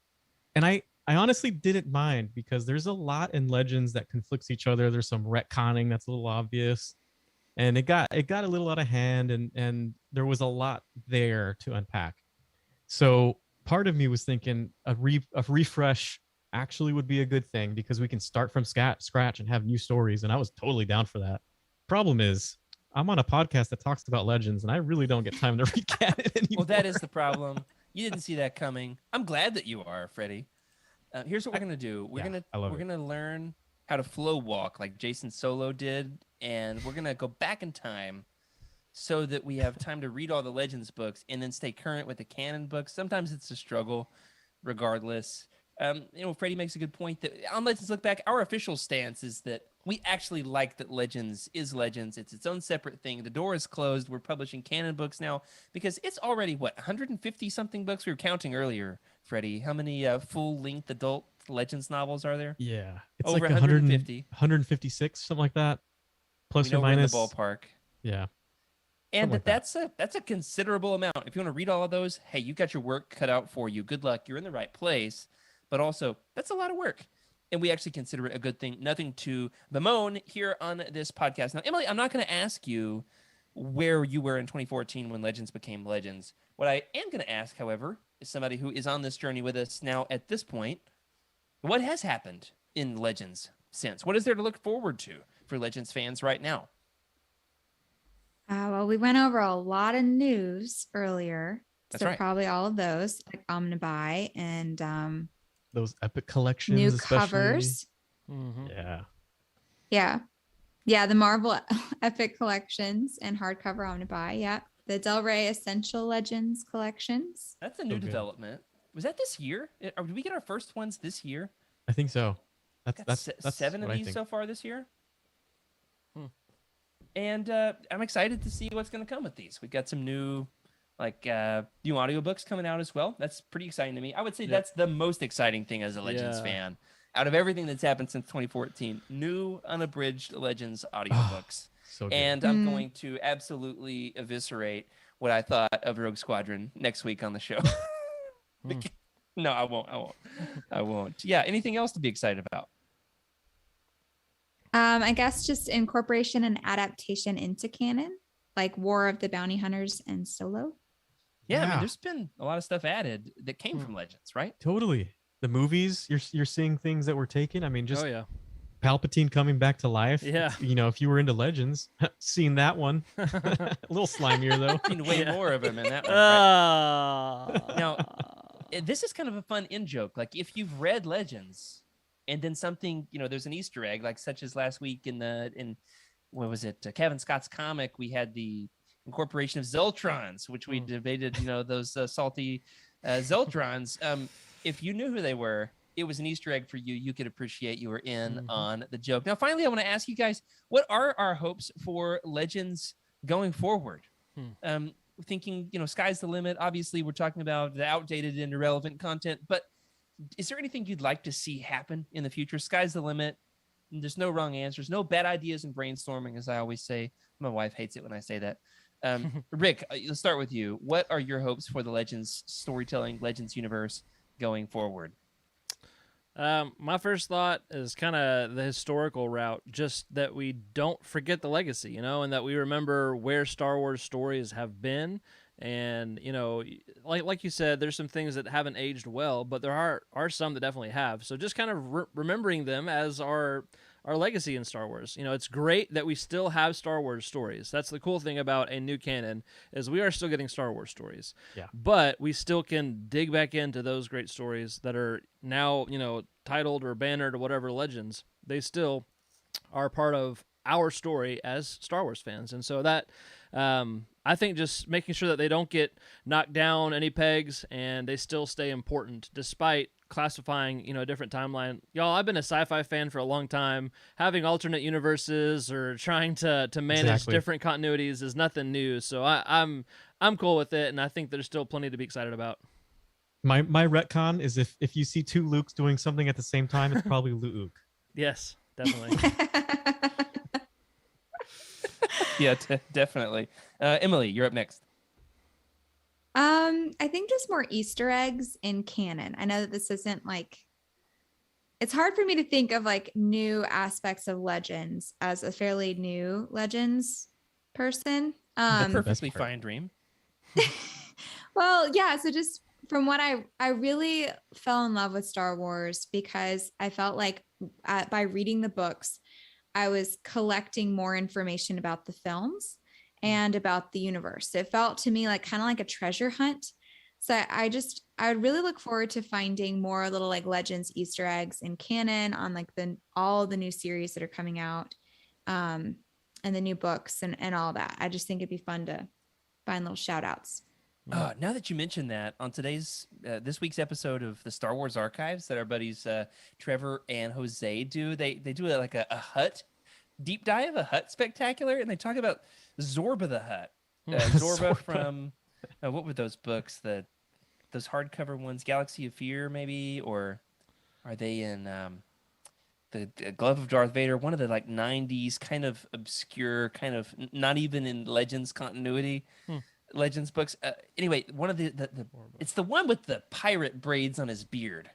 And I honestly didn't mind because there's a lot in Legends that conflicts each other. There's some retconning that's a little obvious. And it got a little out of hand, and there was a lot there to unpack. So part of me was thinking a refresh actually would be a good thing because we can start from scratch and have new stories, and I was totally down for that. Problem is, I'm on a podcast that talks about Legends, and I really don't get time to read canon anymore. Well, that is the problem. You didn't see that coming. I'm glad that you are, Freddie. Here's what we're gonna do. We're gonna learn how to flow walk like Jason Solo did, and we're gonna go back in time so that we have time to read all the Legends books and then stay current with the canon books. Sometimes it's a struggle, regardless. Freddie makes a good point that on Legends Look Back, our official stance is that we actually like that Legends is Legends. It's its own separate thing. The door is closed. We're publishing canon books now because it's already, 150 something books? We were counting earlier, Freddie. How many full-length adult Legends novels are there? Yeah. It's Over like 150. 156, something like that. Plus We know or we're in the minus. ballpark. Yeah. And Something like that's a considerable amount. If you want to read all of those, hey, you got your work cut out for you. Good luck. You're in the right place. But also, that's a lot of work. And we actually consider it a good thing. Nothing to bemoan here on this podcast. Now, Emily, I'm not going to ask you where you were in 2014 when Legends became Legends. What I am going to ask, however, is somebody who is on this journey with us now at this point, what has happened in Legends since? What is there to look forward to for Legends fans right now? Well, we went over a lot of news earlier. That's so right. probably all of those, like Omnibus and those epic collections, new especially. covers. Yeah. Yeah, the Marvel Epic collections and hardcover Omnibus. Yeah, the Del Rey Essential Legends collections. That's a new So good. development. Was that this year? Did we get our first ones this year? I think so. That's 7 of what I these think. so far this year. And I'm excited to see what's going to come with these. We've got some new audiobooks coming out as well. That's pretty exciting to me. I would say that's the most exciting thing as a Legends fan. Out of everything that's happened since 2014, new unabridged Legends audiobooks. So good. And I'm going to absolutely eviscerate what I thought of Rogue Squadron next week on the show. No, I won't. Yeah, anything else to be excited about? I guess just incorporation and adaptation into canon, like War of the Bounty Hunters and Solo. Yeah, I mean, there's been a lot of stuff added that came from Legends, right? Totally. The movies, you're seeing things that were taken. I mean, just Palpatine coming back to life. Yeah. If you were into Legends, seeing that one. A little slimier though. Seen way more of him in that one. Right? Now, this is kind of a fun in-joke. Like, if you've read Legends, and then something, there's an Easter egg, like such as last week in what was it? Kevin Scott's comic, we had the incorporation of Zeltrons, which we debated, those salty Zeltrons. If you knew who they were, it was an Easter egg for you. You could appreciate you were in on the joke. Now, finally, I want to ask you guys, what are our hopes for Legends going forward? Thinking, sky's the limit. Obviously, we're talking about the outdated and irrelevant content, but is there anything you'd like to see happen in the future? Sky's the limit. There's no wrong answers, no bad ideas in brainstorming, as I always say. My wife hates it when I say that. Rick, let's start with you. What are your hopes for the Legends storytelling, Legends universe going forward? My first thought is kind of the historical route, just that we don't forget the legacy, and that we remember where Star Wars stories have been. And, like you said, there's some things that haven't aged well, but there are some that definitely have. So just kind of remembering them as our legacy in Star Wars. It's great that we still have Star Wars stories. That's the cool thing about a new canon, is we are still getting Star Wars stories. Yeah. But we still can dig back into those great stories that are now, titled or bannered or whatever Legends. They still are part of our story as Star Wars fans. And so that I think just making sure that they don't get knocked down any pegs and they still stay important despite classifying, a different timeline. Y'all, I've been a sci-fi fan for a long time. Having alternate universes or trying to manage different continuities is nothing new. So I'm cool with it, and I think there's still plenty to be excited about. My retcon is if you see two Lukes doing something at the same time, it's probably Luke. Yes, definitely. Yeah, definitely. Emily, you're up next. I think just more Easter eggs in canon. I know that this isn't it's hard for me to think of new aspects of Legends as a fairly new Legends person. The perfectly fine dream. Well, yeah. So just from what I really fell in love with Star Wars because I felt like by reading the books, I was collecting more information about the films and about the universe. It felt to me kind of like a treasure hunt. So I would really look forward to finding more little Legends Easter eggs in canon on all the new series that are coming out. the new books and all that. I just think it'd be fun to find little shout outs. Now that you mentioned that, on today's this week's episode of the Star Wars Archives that our buddies Trevor and Jose do, they do like a Hutt deep dive, a Hutt spectacular, and they talk about Zorba the Hutt. Zorba from what were those books? Those hardcover ones, Galaxy of Fear, maybe, or are they in the Glove of Darth Vader? One of the like '90s kind of obscure, kind of not even in Legends continuity. Legends books. Anyway, one of the it's the one with the pirate braids on his beard.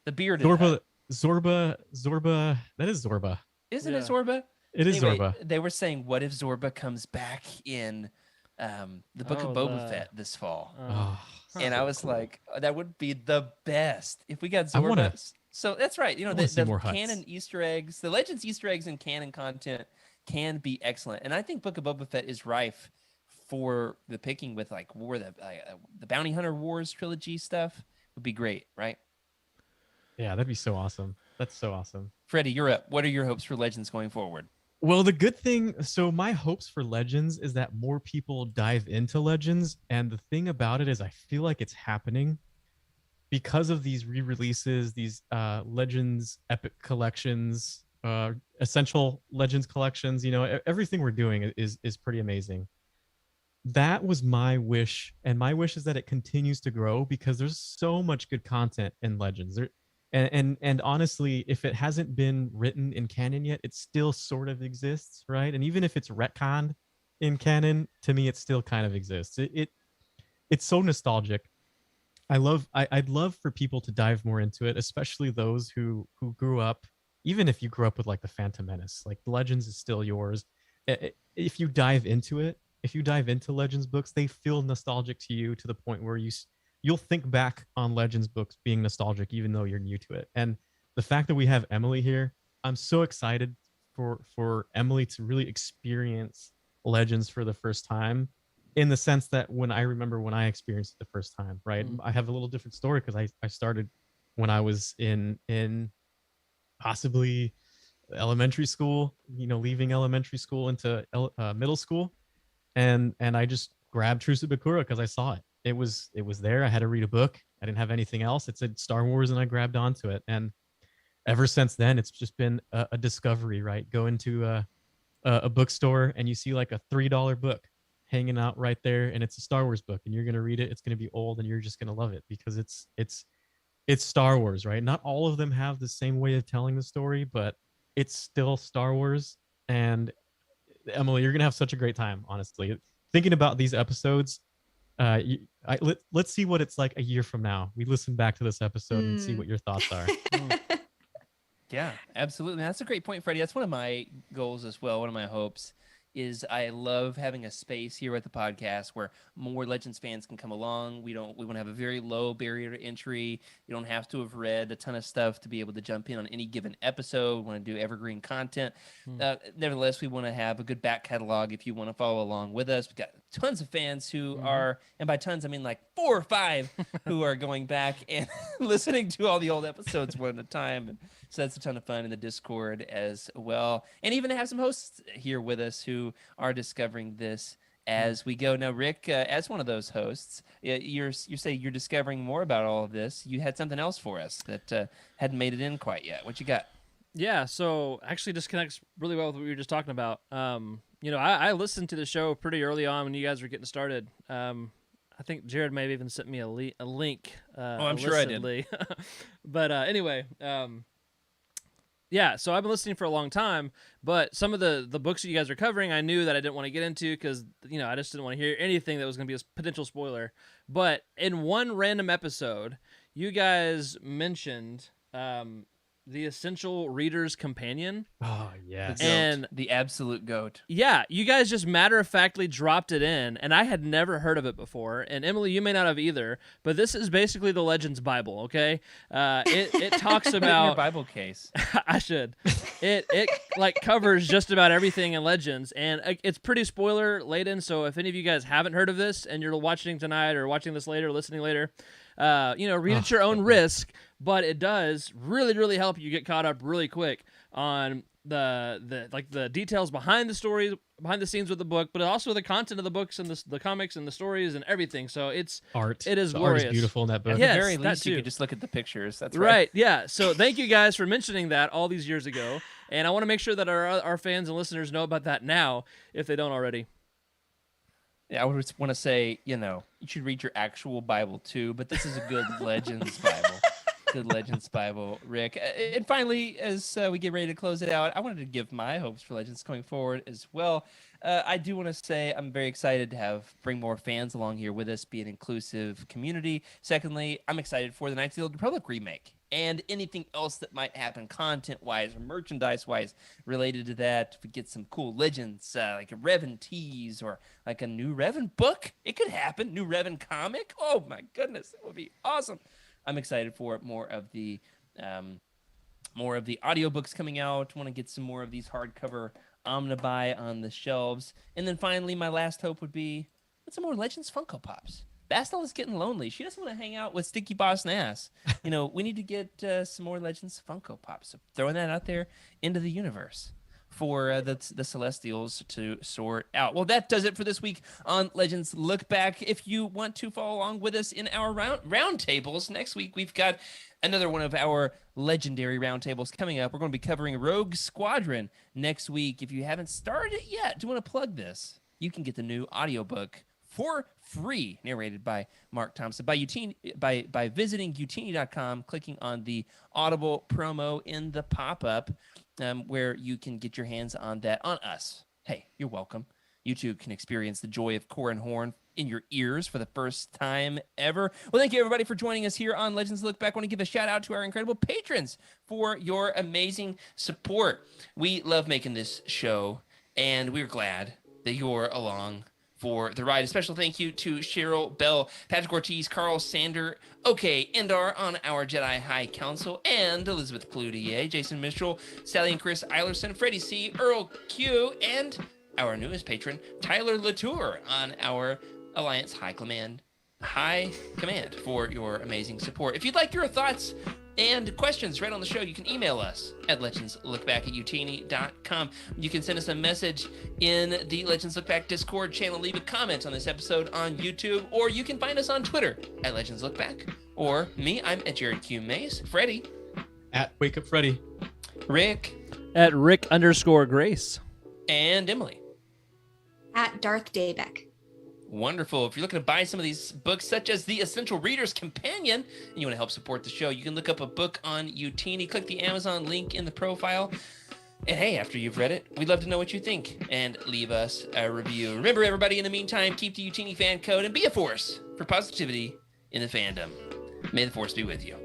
The beard. Zorba. That is Zorba. Isn't it Zorba? It is anyway, Zorba. They were saying, what if Zorba comes back in the Book of Boba Fett this fall? And I was like, that would be the best if we got Zorba. So that's right. You know, the canon Easter eggs, the Legends Easter eggs and canon content can be excellent. And I think Book of Boba Fett is rife for the picking with like the Bounty Hunter Wars trilogy stuff would be great, right? Yeah, that'd be so awesome. That's so awesome. Freddie, you're up. What are your hopes for Legends going forward? Well, the good thing, so my hopes for Legends is that more people dive into Legends. And the thing about it is I feel like it's happening because of these re-releases, these Legends Epic collections, Essential Legends collections. You know, everything we're doing is pretty amazing. That was my wish, and my wish is that it continues to grow because there's so much good content in Legends. And honestly, if it hasn't been written in canon yet, it still sort of exists, right? And even if it's retconned in canon, to me, it still kind of exists. It's so nostalgic. I'd love for people to dive more into it, especially those who grew up, even if you grew up with like the Phantom Menace, like Legends is still yours. If you dive into it, if you dive into Legends books, they feel nostalgic to you to the point where you'll think back on Legends books being nostalgic, even though you're new to it. And the fact that we have Emily here, I'm so excited for Emily to really experience Legends for the first time, in the sense that when I experienced it the first time, right? I have a little different story because I started when I was in possibly elementary school, you know, leaving elementary school into middle school. And I just grabbed Trusa Bakura because I saw it. It was there. I had to read a book. I didn't have anything else. It said Star Wars, and I grabbed onto it. And ever since then, it's just been a discovery, right? Go into a bookstore and you see like a $3 book hanging out right there, and it's a Star Wars book, and you're gonna read it. It's gonna be old, and you're just gonna love it because it's Star Wars, right? Not all of them have the same way of telling the story, but it's still Star Wars. And Emily, you're gonna have such a great time, honestly, thinking about these episodes. Let's see what it's like a year from now. We listen back to this episode and see what your thoughts are. Yeah, absolutely. That's a great point, Freddie. That's one of my goals as well. One of my hopes is I love having a space here at the podcast where more Legends fans can come along. We want to have a very low barrier to entry. You don't have to have read a ton of stuff to be able to jump in on any given episode. We want to do evergreen content. Nevertheless, we want to have a good back catalog if you want to follow along with us. We've got tons of fans who are, and by tons, I mean like 4 or 5 who are going back and listening to all the old episodes one at a time. And so that's a ton of fun in the Discord as well. And even to have some hosts here with us who are discovering this as we go. Now, Rick, as one of those hosts, you say you're discovering more about all of this. You had something else for us that hadn't made it in quite yet. What you got? Yeah, so actually just connects really well with what we were just talking about. You know, I listened to the show pretty early on when you guys were getting started. I think Jared may have even sent me a link. I'm sure I did. But anyway, yeah, so I've been listening for a long time, but some of the books that you guys are covering, I knew that I didn't want to get into because, you know, I just didn't want to hear anything that was going to be a potential spoiler. But in one random episode, you guys mentioned the Essential Reader's Companion. Oh, yes. And the absolute goat. Yeah, you guys just matter-of-factly dropped it in, and I had never heard of it before. And Emily, you may not have either, but this is basically the Legends Bible, okay? It talks about your Bible case. I should. It like covers just about everything in Legends, and it's pretty spoiler laden. So if any of you guys haven't heard of this and you're watching tonight or watching this later, or listening later, you know, read at your own risk. but it does really help you get caught up really quick on the details behind the stories, behind the scenes with the book, but also the content of the books and the comics and the stories and everything. So it is The glorious. art is beautiful in that book. At Yes, the very that least, you too. could just look at the pictures. That's Right. Yeah. So thank you guys for mentioning that all these years ago. And I want to make sure that our fans and listeners know about that now, if they don't already. Yeah, I would just want to say, you should read your actual Bible too, but this is a good Legends Bible. Good Legends Bible, Rick. And finally, as we get ready to close it out, I wanted to give my hopes for Legends going forward as well. I do want to say I'm very excited to bring more fans along here with us, be an inclusive community. Secondly, I'm excited for the Knights of the Old Republic remake and anything else that might happen content-wise or merchandise-wise related to that. If we get some cool Legends, like a Revan tease or like a new Revan book, it could happen. New Revan comic. Oh my goodness, that would be awesome. I'm excited for more of the audiobooks coming out. Want to get some more of these hardcover omnibuy on the shelves. And then finally, my last hope would be some more Legends Funko Pops. Bastel is getting lonely. She doesn't want to hang out with Sticky Boss Nass. We need to get some more Legends Funko Pops. So throwing that out there into the universe for the Celestials to sort out. Well, that does it for this week on Legends Look Back. If you want to follow along with us in our roundtables, next week we've got another one of our legendary roundtables coming up. We're going to be covering Rogue Squadron next week. If you haven't started it yet, do you want to plug this? You can get the new audiobook for free, narrated by Mark Thompson by Youtini, by visiting Youtini.com, clicking on the Audible promo in the pop-up, where you can get your hands on that on us. Hey, you're welcome. You too can experience the joy of Core and Horn in your ears for the first time ever. Well, thank you everybody for joining us here on Legends Look Back. I want to give a shout out to our incredible patrons for your amazing support. We love making this show, and we're glad that you're along for the ride. A special thank you to Cheryl Bell, Patrick Ortiz, Carl Sander, OK Endar on our Jedi High Council, and Elizabeth Cloutier, Jason Mitchell, Sally and Chris Eilerson, Freddie C, Earl Q, and our newest patron, Tyler Latour, on our Alliance High Command for your amazing support. If you'd like your thoughts and questions right on the show, you can email us at legendslookback@youtini.com. You can send us a message in the Legends Look Back Discord channel, leave a comment on this episode on YouTube, or you can find us on Twitter at Legends Look Back. Or me, I'm at Jared Q. Mace. Freddie. At Wake Up Freddy. Rick. At Rick_Grace. And Emily. At Darth Daybeck. Wonderful. If you're looking to buy some of these books, such as The Essential Reader's Companion, and you want to help support the show, you can look up a book on Youtini, click the Amazon link in the profile, and hey, after you've read it, we'd love to know what you think, and leave us a review. Remember, everybody, in the meantime, keep the Youtini fan code and be a force for positivity in the fandom. May the force be with you.